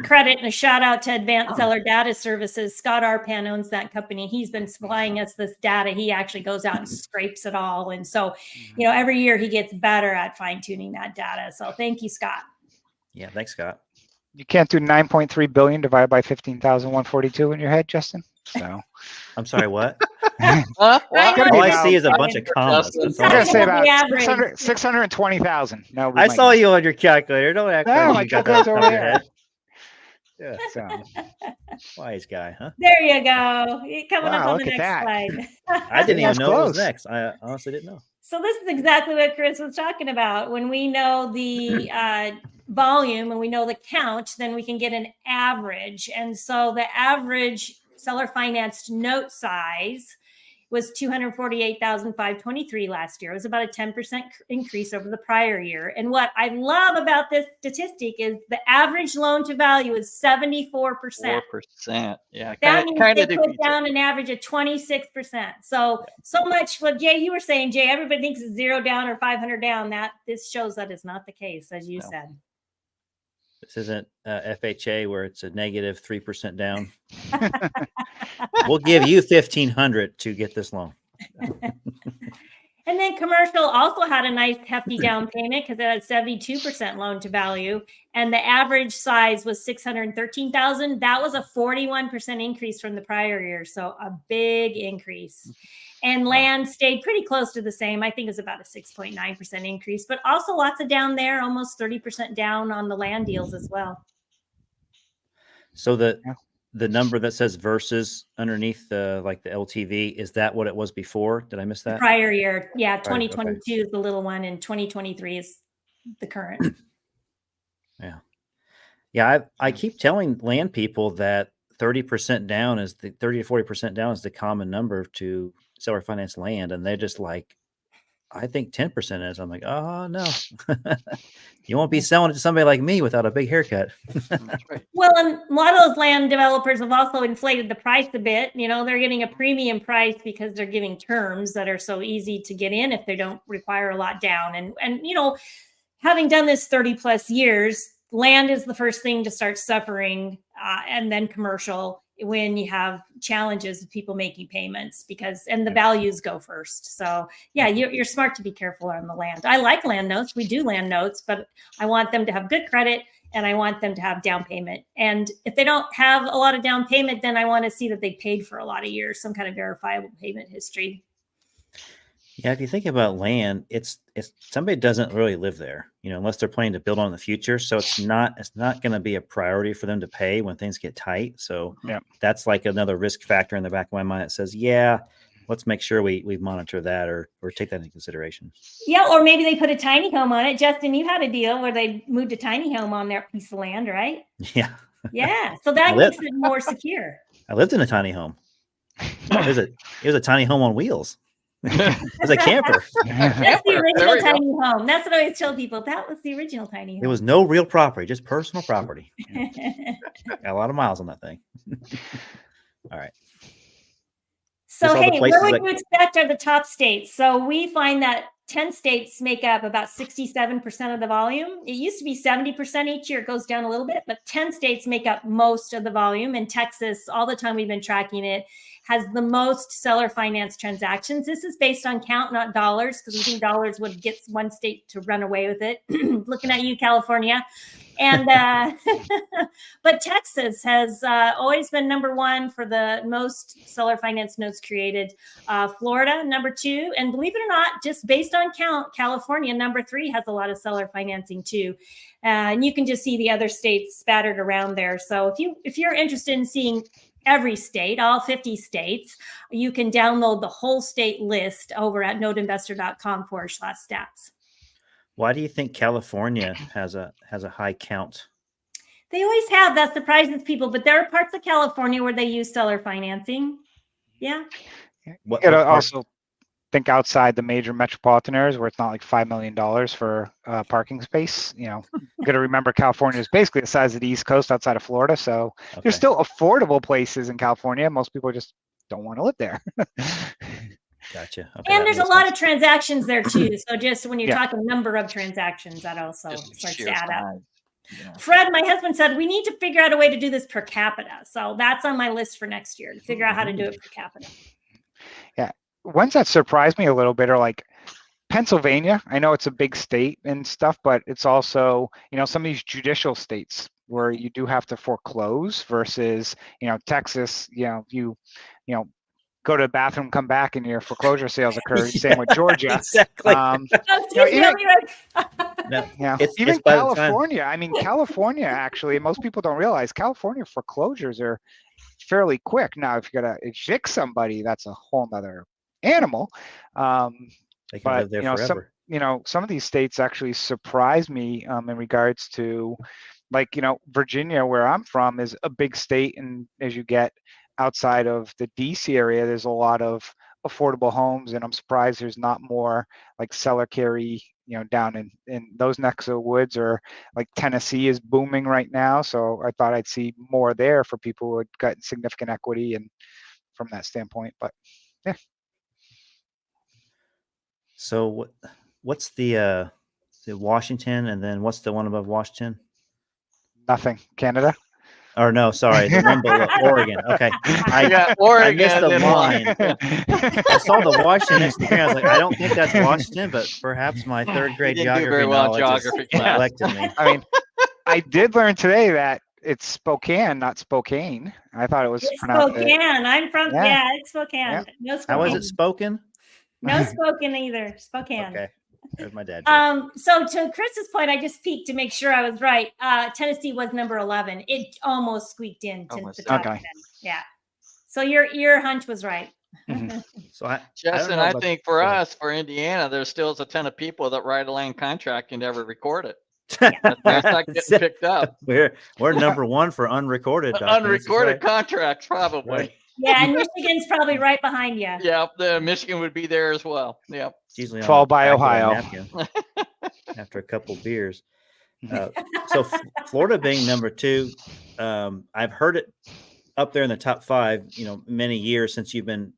credit and a shout out to Advanced Seller Data Services. Scott Arpan owns that company. He's been supplying us this data. He actually goes out and scrapes it all. And so, every year he gets better at fine tuning that data. So thank you, Scott. Yeah, thanks, Scott. You can't do 9.3 billion divided by 15,142 in your head, Justin. So I'm sorry, what? What? All I see is a bunch of commas. That's all I'm I gonna see. say about average. 620,000. No, I saw you on your calculator. Don't act No, like my you got that calculator's on over your there. head. Yeah, So wise guy, huh? There you go. Coming up Wow, on the look at next that. slide. I didn't That's even know it was close. next. I honestly didn't know. So this is exactly what Chris was talking about. When we know the volume and we know the count, then we can get an average. And so the average seller financed note size was 248,523 last year. It was about a 10% increase over the prior year. And what I love about this statistic is the average loan to value is 74%. 4%. Yeah. That means they put defeats it. down an average of 26%. So much what Jay, you were saying, Jay, everybody thinks it's 0 down or 500 down. This shows that is not the case, as you said. This isn't FHA where it's a negative 3% down. We'll give you 1,500 to get this loan. And then commercial also had a nice hefty down payment because it had 72% loan to value. And the average size was 613,000. That was a 41% increase from the prior year. So a big increase. And land stayed pretty close to the same. I think it's about a 6.9% increase, but also lots of down there, almost 30% down on the land deals as well. So the number that says versus underneath the LTV, is that what it was before? Did I miss that? Prior year. Yeah. Prior, 2022 is the little one and 2023 is the current. Yeah. I keep telling land people that 30% down is 30 to 40% down is the common number to seller finance land. And they're just like, I think 10% is. I'm like, oh no, you won't be selling it to somebody like me without a big haircut. That's right. Well, and a lot of those land developers have also inflated the price a bit. They're getting a premium price because they're giving terms that are so easy to get in if they don't require a lot down. And having done this 30 plus years, land is the first thing to start suffering, and then commercial when you have challenges of people making payments and the values go first. So yeah, you're smart to be careful on the land. I like land notes. We do land notes, but I want them to have good credit and I want them to have down payment. And if they don't have a lot of down payment, then I want to see that they paid for a lot of years, some kind of verifiable payment history. Yeah, if you think about land, it's somebody doesn't really live there, unless they're planning to build on in the future. So it's not going to be a priority for them to pay when things get tight. So that's like another risk factor in the back of my mind that says, yeah, let's make sure we monitor that or take that into consideration. Yeah, or maybe they put a tiny home on it. Justin, you had a deal where they moved a tiny home on their piece of land, right? Yeah. Yeah, so that makes it more secure. I lived in a tiny home. It was a tiny home on wheels. It was a camper. That's the original tiny home. That's what I always tell people. That was the original tiny home. It was no real property, just personal property. Got a lot of miles on that thing. All right. So, hey, what would you expect are the top states? So we find that 10 states make up about 67% of the volume. It used to be 70% each year. It goes down a little bit, but 10 states make up most of the volume. And Texas, all the time we've been tracking it, has the most seller finance transactions. This is based on count, not dollars, because we think dollars would get one state to run away with it. Looking at you, California. And but Texas has always been number one for the most seller finance notes created. Florida, number two. And believe it or not, just based on count, California, number three, has a lot of seller financing too. And you can just see the other states spattered around there. So if you're interested in seeing every state, all 50 states. You can download the whole state list over at noteinvestor.com/stats. Why do you think California has a high count? They always have. That surprises people, but there are parts of California where they use seller financing. Yeah. You gotta also think outside the major metropolitan areas where it's not like $5 million for parking space. You know, you got to remember California is basically the size of the East Coast outside of Florida. So there's still affordable places in California. Most people just don't want to live there. Gotcha. Okay, and there's a lot of transactions there too. So just when you're talking number of transactions, that also starts to add up. Yeah. Fred, my husband, said we need to figure out a way to do this per capita. So that's on my list for next year, to figure out how to do it per capita. Yeah. Ones that surprised me a little bit are like Pennsylvania. I know it's a big state and stuff, but it's also, you know, some of these judicial states where you do have to foreclose versus, you know, Texas, you go to the bathroom, come back, and your foreclosure sales occur. Same with Georgia. Exactly. Even California. I mean, California, actually, most people don't realize California foreclosures are fairly quick. Now, if you got to evict somebody, that's a whole nother animal. They can live there forever. Some of these states actually surprise me in regards to, like, Virginia, where I'm from, is a big state, and as you get outside of the DC area, there's a lot of affordable homes, and I'm surprised there's not more like seller carry, down in those necks of woods, or like Tennessee is booming right now. So I thought I'd see more there for people who had got significant equity and from that standpoint. But yeah. So what's the Washington, and then what's the one above Washington? Nothing. Canada? Or no, sorry, the one below Oregon. Okay, I missed the line. I saw the Washington next to the green. I was like, I don't think that's Washington, but perhaps my third grade geography knowledge neglected me. I mean, I did learn today that it's Spokane, not Spokane. I thought it was pronounced Spokane. I'm from it's Spokane. Yeah. No Spokane. How is it spoken? No Spokane either. Spokane. Okay. There's my dad. So to Chris's point, I just peeked to make sure I was right. Tennessee was number 11. It almost squeaked in to the top 10. Yeah. So your hunch was right. Mm-hmm. So Justin, I think for us, for Indiana, there still is a ton of people that write a land contract and never record it. That's not getting picked up. We're number one for unrecorded documents. Unrecorded contracts, probably. Right. Yeah, and Michigan's probably right behind you. Yeah, the Michigan would be there as well. Yeah, it's usually followed by Ohio after a couple beers. So Florida being number 2, I've heard it up there in the top 5. Many years since you've been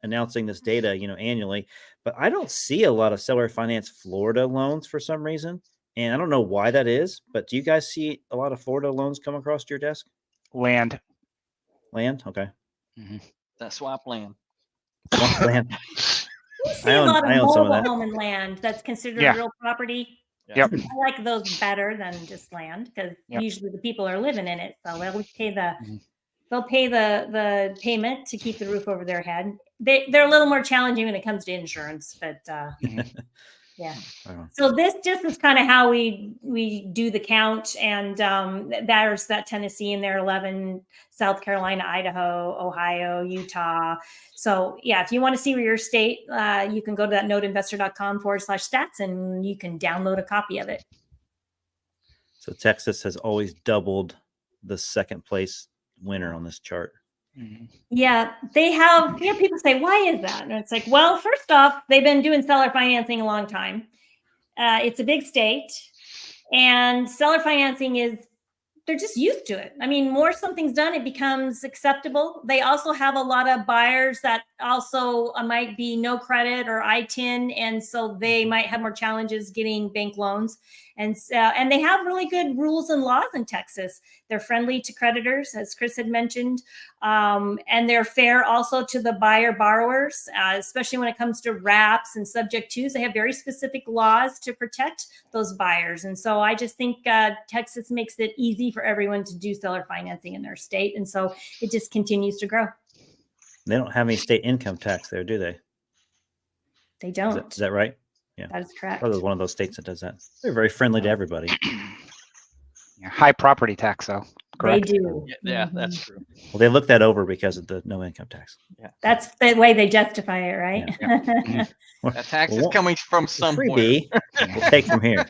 announcing this data, annually, but I don't see a lot of seller finance Florida loans for some reason, and I don't know why that is. But do you guys see a lot of Florida loans come across your desk? Land, okay. Mm-hmm. That swamp land. Swamp land. I own some of that. Home and land that's considered real property. Yep. I like those better than just land, because usually the people are living in it, so they'll pay the payment to keep the roof over their head. They're a little more challenging when it comes to insurance, but yeah. So this just is kind of how we do the count, and there's that Tennessee in there, 11, South Carolina, Idaho, Ohio, Utah. So yeah, if you want to see where your state, you can go to that noteinvestor.com/stats, and you can download a copy of it. So Texas has always doubled the second place winner on this chart. Yeah, they have. People say, why is that? And it's like, well, first off, they've been doing seller financing a long time. It's a big state, and seller financing they're just used to it. I mean, more something's done, it becomes acceptable. They also have a lot of buyers that also might be no credit or ITIN, and so they might have more challenges getting bank loans. And they have really good rules and laws in Texas. They're friendly to creditors, as Chris had mentioned, and they're fair also to the buyer borrowers, especially when it comes to wraps and subject tos. They have very specific laws to protect those buyers. And so I just think Texas makes it easy for everyone to do seller financing in their state. And so it just continues to grow. They don't have any state income tax there, do they? They don't. Is that right? Yeah, that is correct. Probably one of those states that does that. They're very friendly to everybody. High property tax, though. correct? They do. Yeah, Mhm. that's true. Well, they looked that over because of the no income tax. That's the way they justify it, right? That tax is Well, coming from the somewhere. freebie we'll take from here.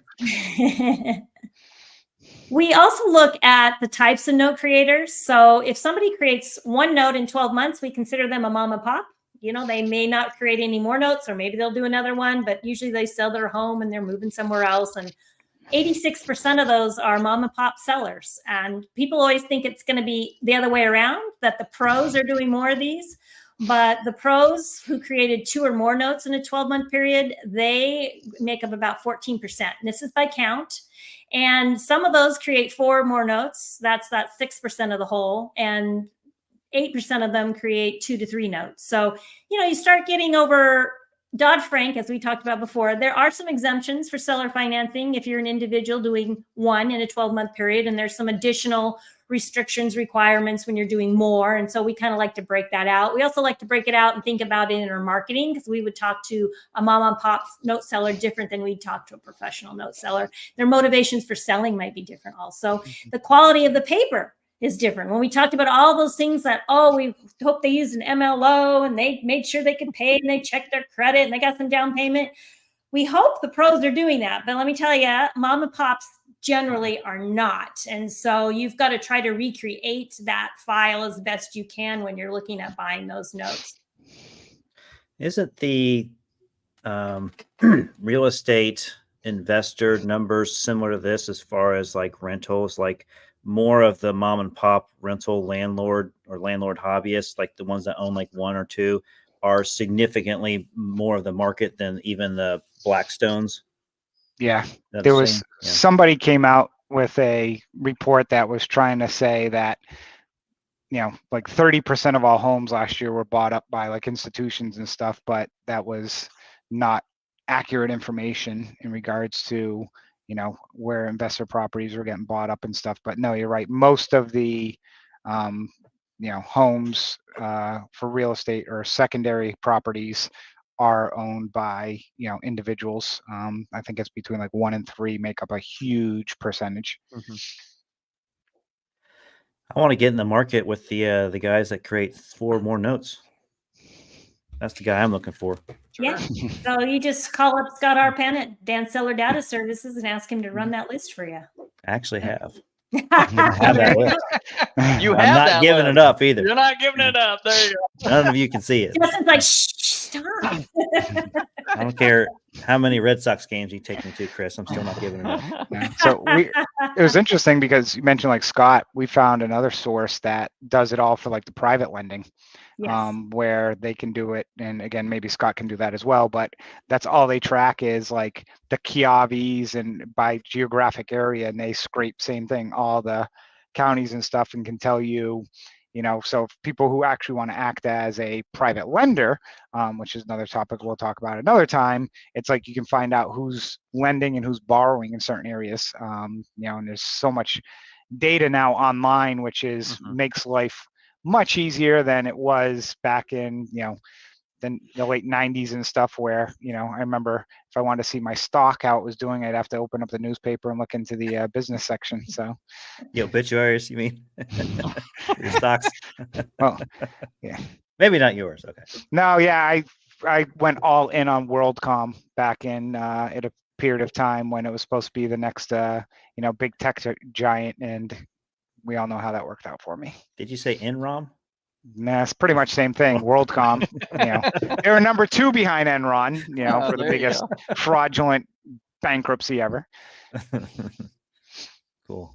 We also look at the types of note creators. So if somebody creates one note in 12 months, we consider them a mom and pop. You know, they may not create any more notes, or maybe they'll do another one, but usually they sell their home and they're moving somewhere else. And 86% of those are mom and pop sellers. And people always think it's going to be the other way around, that the pros are doing more of these. But the pros who created 2 or more notes in a 12-month period, they make up about 14%. And this is by count. And some of those create 4 or more notes. That's that 6% of the whole. And 8% of them create 2 to 3 notes. So, you know, you start getting over Dodd-Frank, as we talked about before. There are some exemptions for seller financing if you're an individual doing one in a 12-month period, and there's some additional restrictions, requirements when you're doing more. And so we kind of like to break that out. We also like to break it out and think about it in our marketing, because we would talk to a mom and pop note seller different than we'd talk to a professional note seller. Their motivations for selling might be different also. The quality of the paper is different. When we talked about all those things that, we hope they used an MLO and they made sure they could pay and they checked their credit and they got some down payment. We hope the pros are doing that. But let me tell you, mom and pops generally are not. And so you've got to try to recreate that file as best you can when you're looking at buying those notes. Isn't the real estate investor numbers similar to this as far as like rentals, like more of the mom and pop rental landlord or landlord hobbyists, like the ones that own like 1 or 2, are significantly more of the market than even the Blackstones? Yeah, there was somebody came out with a report that was trying to say that, you know, like 30% of all homes last year were bought up by like institutions and stuff, but that was not accurate information in regards to, you know, where investor properties were getting bought up and stuff. But no, you're right. Most of the, you know, homes for real estate or secondary properties are owned by, you know, individuals. I think it's between like 1 and 3 make up a huge percentage. I want to get in the market with the guys that create 4 more notes. That's the guy I'm looking for. Yeah. So you just call up Scott Arpen at Dan Seller Data Services and ask him to run that list for you. I actually have. I'm not giving it up either. You're not giving it up. There you go. None of you can see it. Justin's like, stop. I don't care how many Red Sox games you take me to, Chris. I'm still not giving it up. Yeah. So it was interesting because you mentioned like Scott. We found another source that does it all for like the private lending. Yes. Where they can do it. And again, maybe Scott can do that as well, but that's all they track is like the Kiavis and by geographic area, and they scrape same thing, all the counties and stuff, and can tell you, you know, so people who actually want to act as a private lender, which is another topic we'll talk about another time, it's like you can find out who's lending and who's borrowing in certain areas, you know, and there's so much data now online, which is makes life much easier than it was back in, you know, the late 90s and stuff, where, you know, I remember if I wanted to see my stock, how it was doing, I'd have to open up the newspaper and look into the business section. So the obituaries, you mean? Your stocks? Well, yeah. Maybe not yours. Okay. No, yeah, I went all in on WorldCom back in at a period of time when it was supposed to be the next, you know, big tech giant, and we all know how that worked out for me. Did you say Enron? Nah, it's pretty much same thing. WorldCom, you know, they were number 2 behind Enron, you know, for the biggest fraudulent bankruptcy ever. Cool.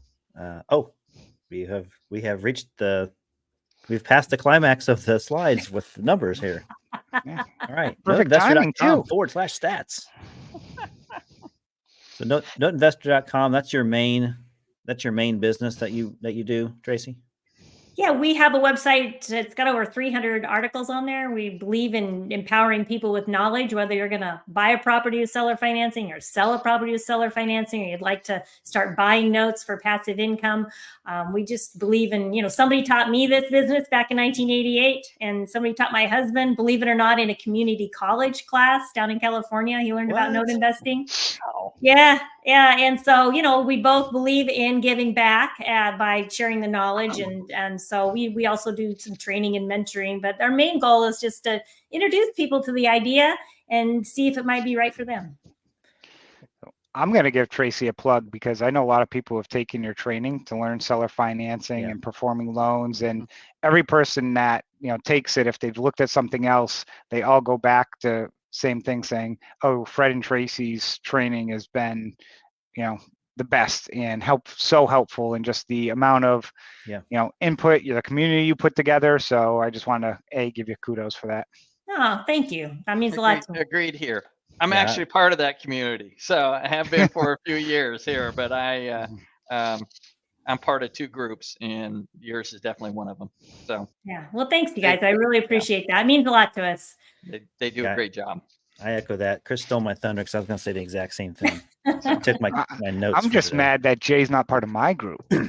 We have reached we've passed the climax of the slides with the numbers here. Yeah. All right. Perfect timing too. /stats. So noteinvestor.com, that's your main business that you do, Tracy? Yeah, we have a website. It's got over 300 articles on there. We believe in empowering people with knowledge, whether you're going to buy a property with seller financing or sell a property with seller financing, or you'd like to start buying notes for passive income. We just believe in, you know, somebody taught me this business back in 1988, and somebody taught my husband, believe it or not, in a community college class down in California. He learned about note investing. Yeah. And so, we both believe in giving back by sharing the knowledge. And so we also do some training and mentoring, but our main goal is just to introduce people to the idea and see if it might be right for them. I'm going to give Tracy a plug because I know a lot of people have taken your training to learn seller financing and performing loans. And every person that, takes it, if they've looked at something else, they all go back to same thing saying, oh, Fred and Tracy's training has been, the best and so helpful, and just the amount of, input, the community you put together. So I just want to give you kudos for that. Oh, thank you. That means a lot to me. Agreed here. I'm actually part of that community, so I have been for a few years here. But I'm part of two groups, and yours is definitely one of them. So yeah, well, thanks, you guys. I really appreciate that. It means a lot to us. They do a great job. I echo that. Chris stole my thunder because I was going to say the exact same thing. So I took my notes. I'm just mad that Jay's not part of my group. So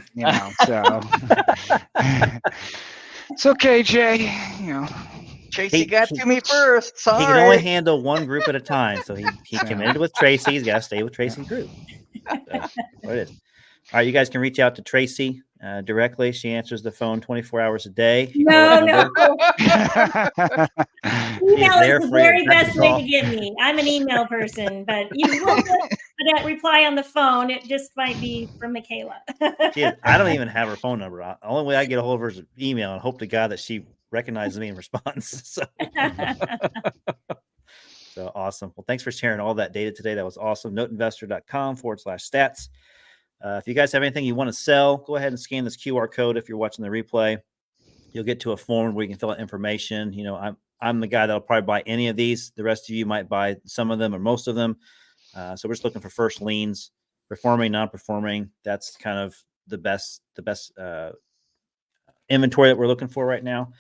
it's okay, Jay. Tracy got to me first. Sorry. He can only handle one group at a time. So he committed with Tracy. He's got to stay with Tracy's group. So, what it is. All right, you guys can reach out to Tracy directly. She answers the phone 24 hours a day. No. Email is the very best way to get me. I'm an email person, but you will get that reply on the phone. It just might be from Michaela. I don't even have her phone number. The only way I get a hold of her is email, and hope to God that she recognizes me and responds. So awesome. Well, thanks for sharing all that data today. That was awesome. Noteinvestor.com/stats. If you guys have anything you want to sell, go ahead and scan this QR code. If you're watching the replay, you'll get to a form where you can fill out information. I'm the guy that'll probably buy any of these. The rest of you might buy some of them or most of them. So we're just looking for first liens, performing, non-performing. That's kind of the best inventory that we're looking for right now.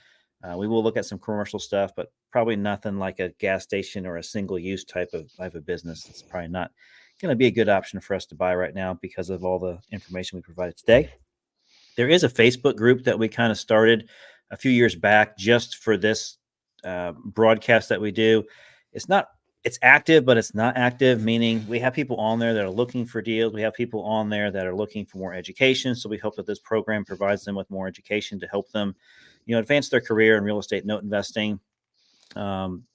We will look at some commercial stuff, but probably nothing like a gas station or a single-use type of business. It's probably not going to be a good option for us to buy right now because of all the information we provided today. There is a Facebook group that we kind of started a few years back just for this broadcast that we do. It's active, but it's not active, meaning we have people on there that are looking for deals. We have people on there that are looking for more education. So we hope that this program provides them with more education to help them, advance their career in real estate note investing.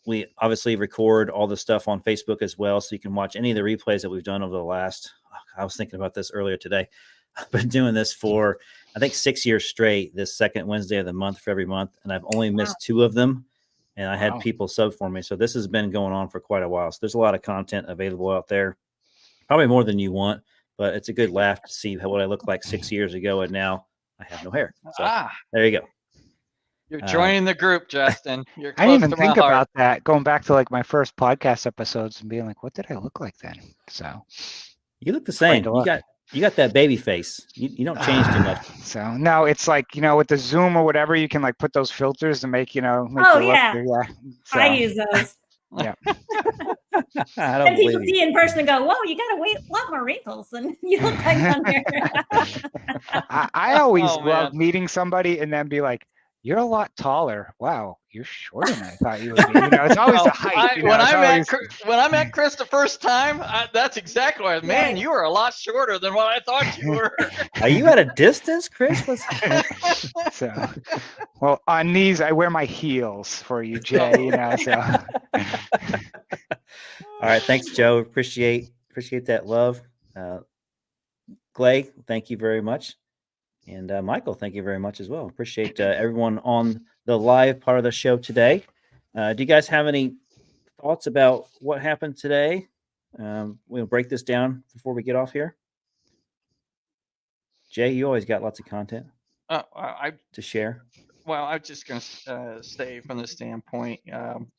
We obviously record all the stuff on Facebook as well. So you can watch any of the replays that we've done over the last, I was thinking about this earlier today. I've been doing this for, I think, 6 years straight, this second Wednesday of the month for every month. And I've only missed 2 of them. And I had people sub for me. So this has been going on for quite a while. So there's a lot of content available out there, probably more than you want, but it's a good laugh to see what I looked like 6 years ago. And now I have no hair. So there you go. You're joining the group, Justin. You're close I didn't even to my think heart. about that, going back to like my first podcast episodes and being like, what did I look like then? So you look the same. You got that baby face. You don't change too much. So no, it's like, with the Zoom or whatever, you can like put those filters to make, make oh yeah. So, I use those. Yeah. And people see in person and go, whoa, you got a lot more wrinkles than you look like on there. I always love meeting somebody and then be like, you're a lot taller. Wow, you're shorter than I thought you would be. It's always the height. When I met Chris the first time, that's exactly what man, you were a lot shorter than what I thought you were. Are you at a distance, Chris? So, well, on these, I wear my heels for you, Jay. So. All right, thanks, Joe. Appreciate that love. Clay, thank you very much. And Michael, thank you very much as well. Appreciate everyone on the live part of the show today. Do you guys have any thoughts about what happened today? We'll break this down before we get off here. Jay, you always got lots of content to share. Well, I'm just going to say from the standpoint,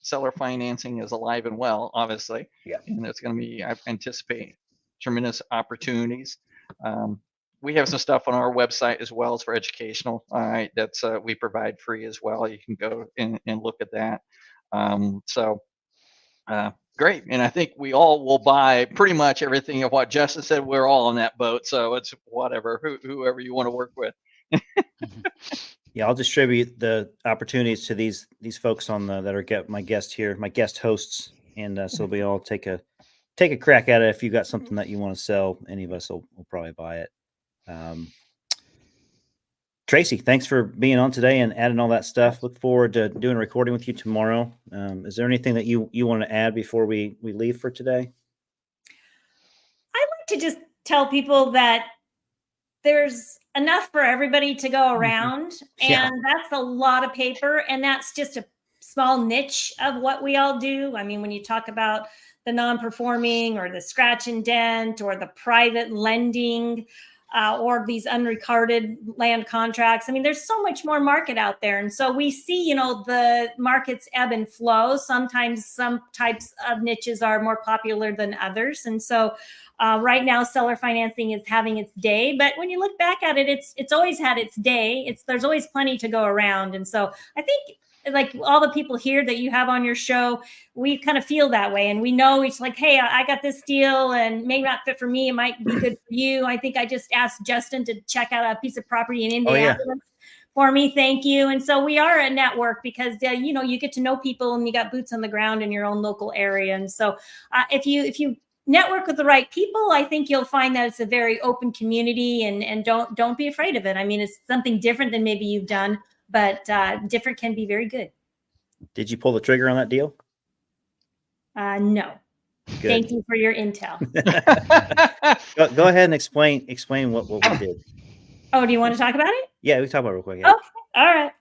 seller financing is alive and well, obviously. Yeah. And it's going to be, I anticipate, tremendous opportunities. We have some stuff on our website as well as for educational. All right, that's we provide free as well. You can go and look at that. Great, and I think we all will buy pretty much everything of what Justin said. We're all on that boat, so it's whatever, whoever you want to work with. Yeah, I'll distribute the opportunities to these folks on that are my guest here, my guest hosts, and so we all take take a crack at it. If you got something that you want to sell, any of us will probably buy it. Tracy, thanks for being on today and adding all that stuff. Look forward to doing a recording with you tomorrow. Is there anything that you want to add before we leave for today? I like to just tell people that there's enough for everybody to go around, and that's a lot of paper, and that's just a small niche of what we all do. I mean, when you talk about the non-performing or the scratch and dent or the private lending, or these unrecorded land contracts. I mean, there's so much more market out there. And so we see, the markets ebb and flow. Sometimes some types of niches are more popular than others. And so right now, seller financing is having its day. But when you look back at it, it's always had its day. There's always plenty to go around. And so I think, like all the people here that you have on your show, we kind of feel that way. And we know it's like, hey, I got this deal and maybe not fit for me. It might be good for you. I think I just asked Justin to check out a piece of property in Indianapolis for me. Thank you. And so we are a network because, you get to know people and you got boots on the ground in your own local area. And so if you network with the right people, I think you'll find that it's a very open community, and don't be afraid of it. I mean, it's something different than maybe you've done, but different can be very good. Did you pull the trigger on that deal? No. Good. Thank you for your intel. Go ahead and explain what we did. Oh, do you want to talk about it? Yeah, we can talk about it real quick. Yeah. Okay. All right.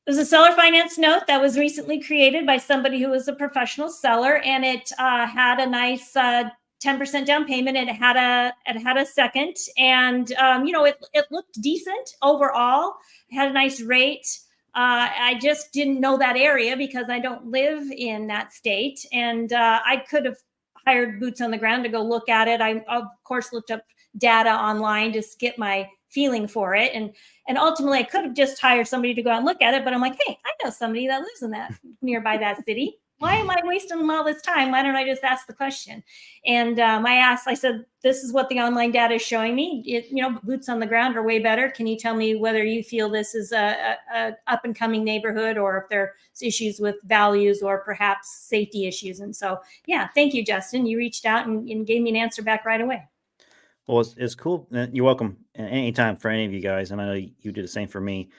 It was a seller finance note that was recently created by somebody who was a professional seller, and it had a nice 10% down payment. It had a second, and it looked decent overall. It had a nice rate. I just didn't know that area because I don't live in that state, and I could have hired boots on the ground to go look at it. I of course looked up data online to get my feeling for it, and ultimately I could have just hired somebody to go out and look at it. But I'm like, hey, I know somebody that lives in that nearby that city. Why am I wasting all this time? Why don't I just ask the question? And I said, this is what the online data is showing me. Boots on the ground are way better. Can you tell me whether you feel this is a up and coming neighborhood, or if there's issues with values or perhaps safety issues? And so, yeah, thank you, Justin. You reached out and gave me an answer back right away. Well, it's cool. You're welcome anytime for any of you guys. And I know you do the same for me.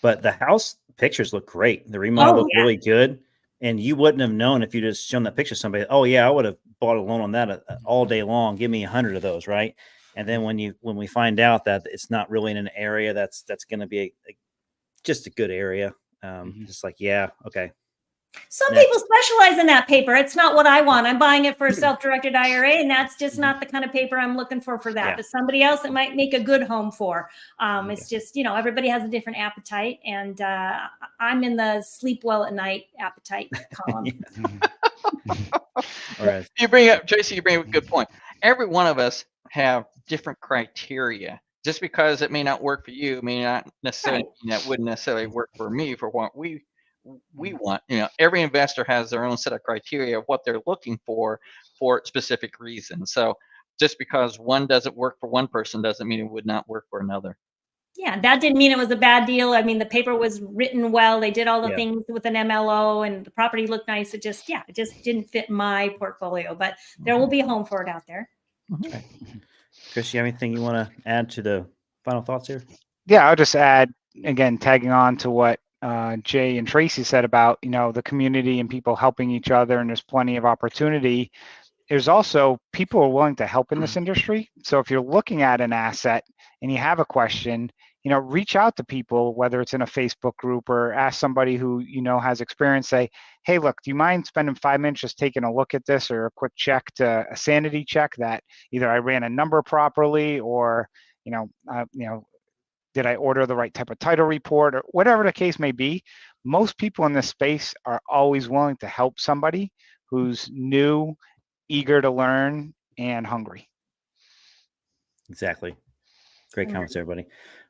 But the house pictures look great. The remodel looked really good. And you wouldn't have known if you just shown that picture to somebody. Oh yeah, I would have bought a loan on that all day long. Give me 100 of those, right? And then when we find out that it's not really in an area that's going to be just a good area, just like, yeah, okay. Some people specialize in that paper. It's not what I want. I'm buying it for a self-directed IRA, and that's just not the kind of paper I'm looking for that. Yeah. But somebody else, it might make a good home for. It's just, everybody has a different appetite, and I'm in the sleep well at night appetite column. All right. Tracy, you bring up a good point. Every one of us have different criteria. Just because it may not work for you, may not necessarily that wouldn't necessarily work for me for what we want. Every investor has their own set of criteria of what they're looking for specific reasons. So just because one doesn't work for one person doesn't mean it would not work for another. Yeah, that didn't mean it was a bad deal. I mean, the paper was written well. They did all the things with an MLO, and the property looked nice. It just didn't fit my portfolio, but there will be a home for it out there. Okay. Chris, you have anything you want to add to the final thoughts here? Yeah, I'll just add, again, tagging on to what Jay and Tracy said about, the community and people helping each other, and there's plenty of opportunity. There's also people are willing to help in this industry. So if you're looking at an asset and you have a question, reach out to people, whether it's in a Facebook group or ask somebody who, has experience, say, hey, look, do you mind spending 5 minutes just taking a look at this, or a quick check, a sanity check that either I ran a number properly, or, did I order the right type of title report, or whatever the case may be. Most people in this space are always willing to help somebody who's new, eager to learn, and hungry. Exactly. Great comments, everybody.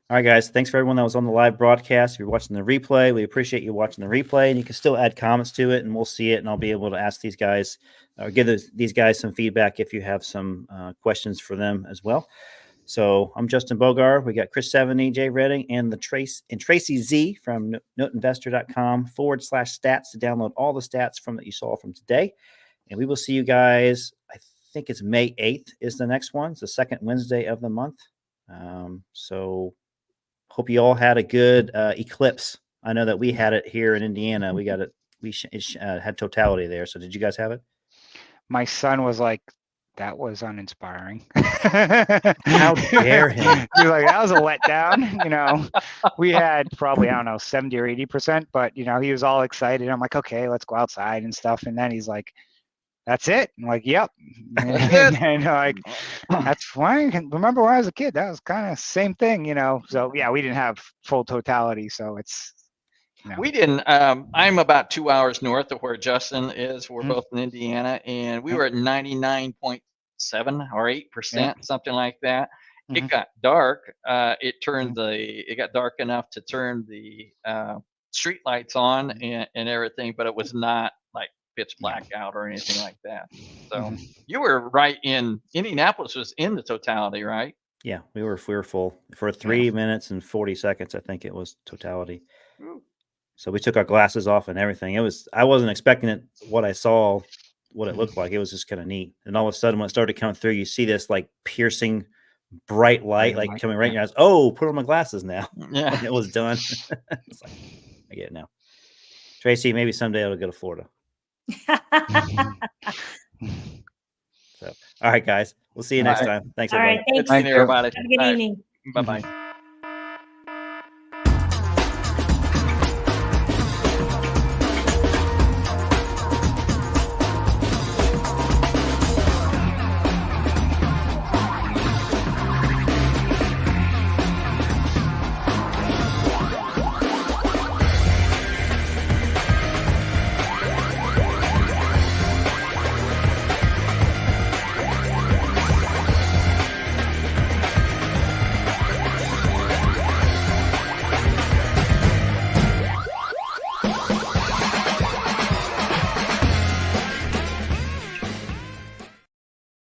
All right, guys. Thanks for everyone that was on the live broadcast. If you're watching the replay, we appreciate you watching the replay, and you can still add comments to it, and we'll see it, and I'll be able to ask these guys, or give these guys some feedback if you have some questions for them as well. So I'm Justin Bogar. We got Chris Seveney, Jay Redding, and Tracy Z from noteinvestor.com/stats to download all the stats that you saw from today. And we will see you guys. I think it's May 8th is the next one. It's the second Wednesday of the month. So hope you all had a good eclipse. I know that we had it here in Indiana. We got it. We had totality there. So did you guys have it? My son was like, that was uninspiring. How dare him? He was like, that was a letdown. You know, we had probably, I don't know, 70 or 80%, but, you know, he was all excited. I'm like, okay, let's go outside and stuff. And then he's like, that's it. I'm like, yep. And like, that's fine. Remember when I was a kid, that was kind of same thing, you know? So yeah, we didn't have full totality. So it's, you know. We didn't. I'm about 2 hours north of where Justin is. We're both in Indiana, and we were at 99.7 or 8%, something like that. It got dark. It got dark enough to turn the street lights on and everything, but it was not like pitch black out or anything like that. So you were right in Indianapolis was in the totality, right? Yeah, we were full for 3 minutes and 40 seconds. I think it was totality. Ooh. So we took our glasses off and everything. I wasn't expecting it. What I saw, what it looked like, it was just kind of neat. And all of a sudden, when it started coming through, you see this like piercing, bright light, like coming right in your eyes. Oh, put on my glasses now. Yeah, And it was done. It's like, I get it now. Tracy, maybe someday I'll go to Florida. So, all right, guys, we'll see you next time. Thanks, All everybody. right, thanks. Good seeing everybody. Have a good evening. Bye bye.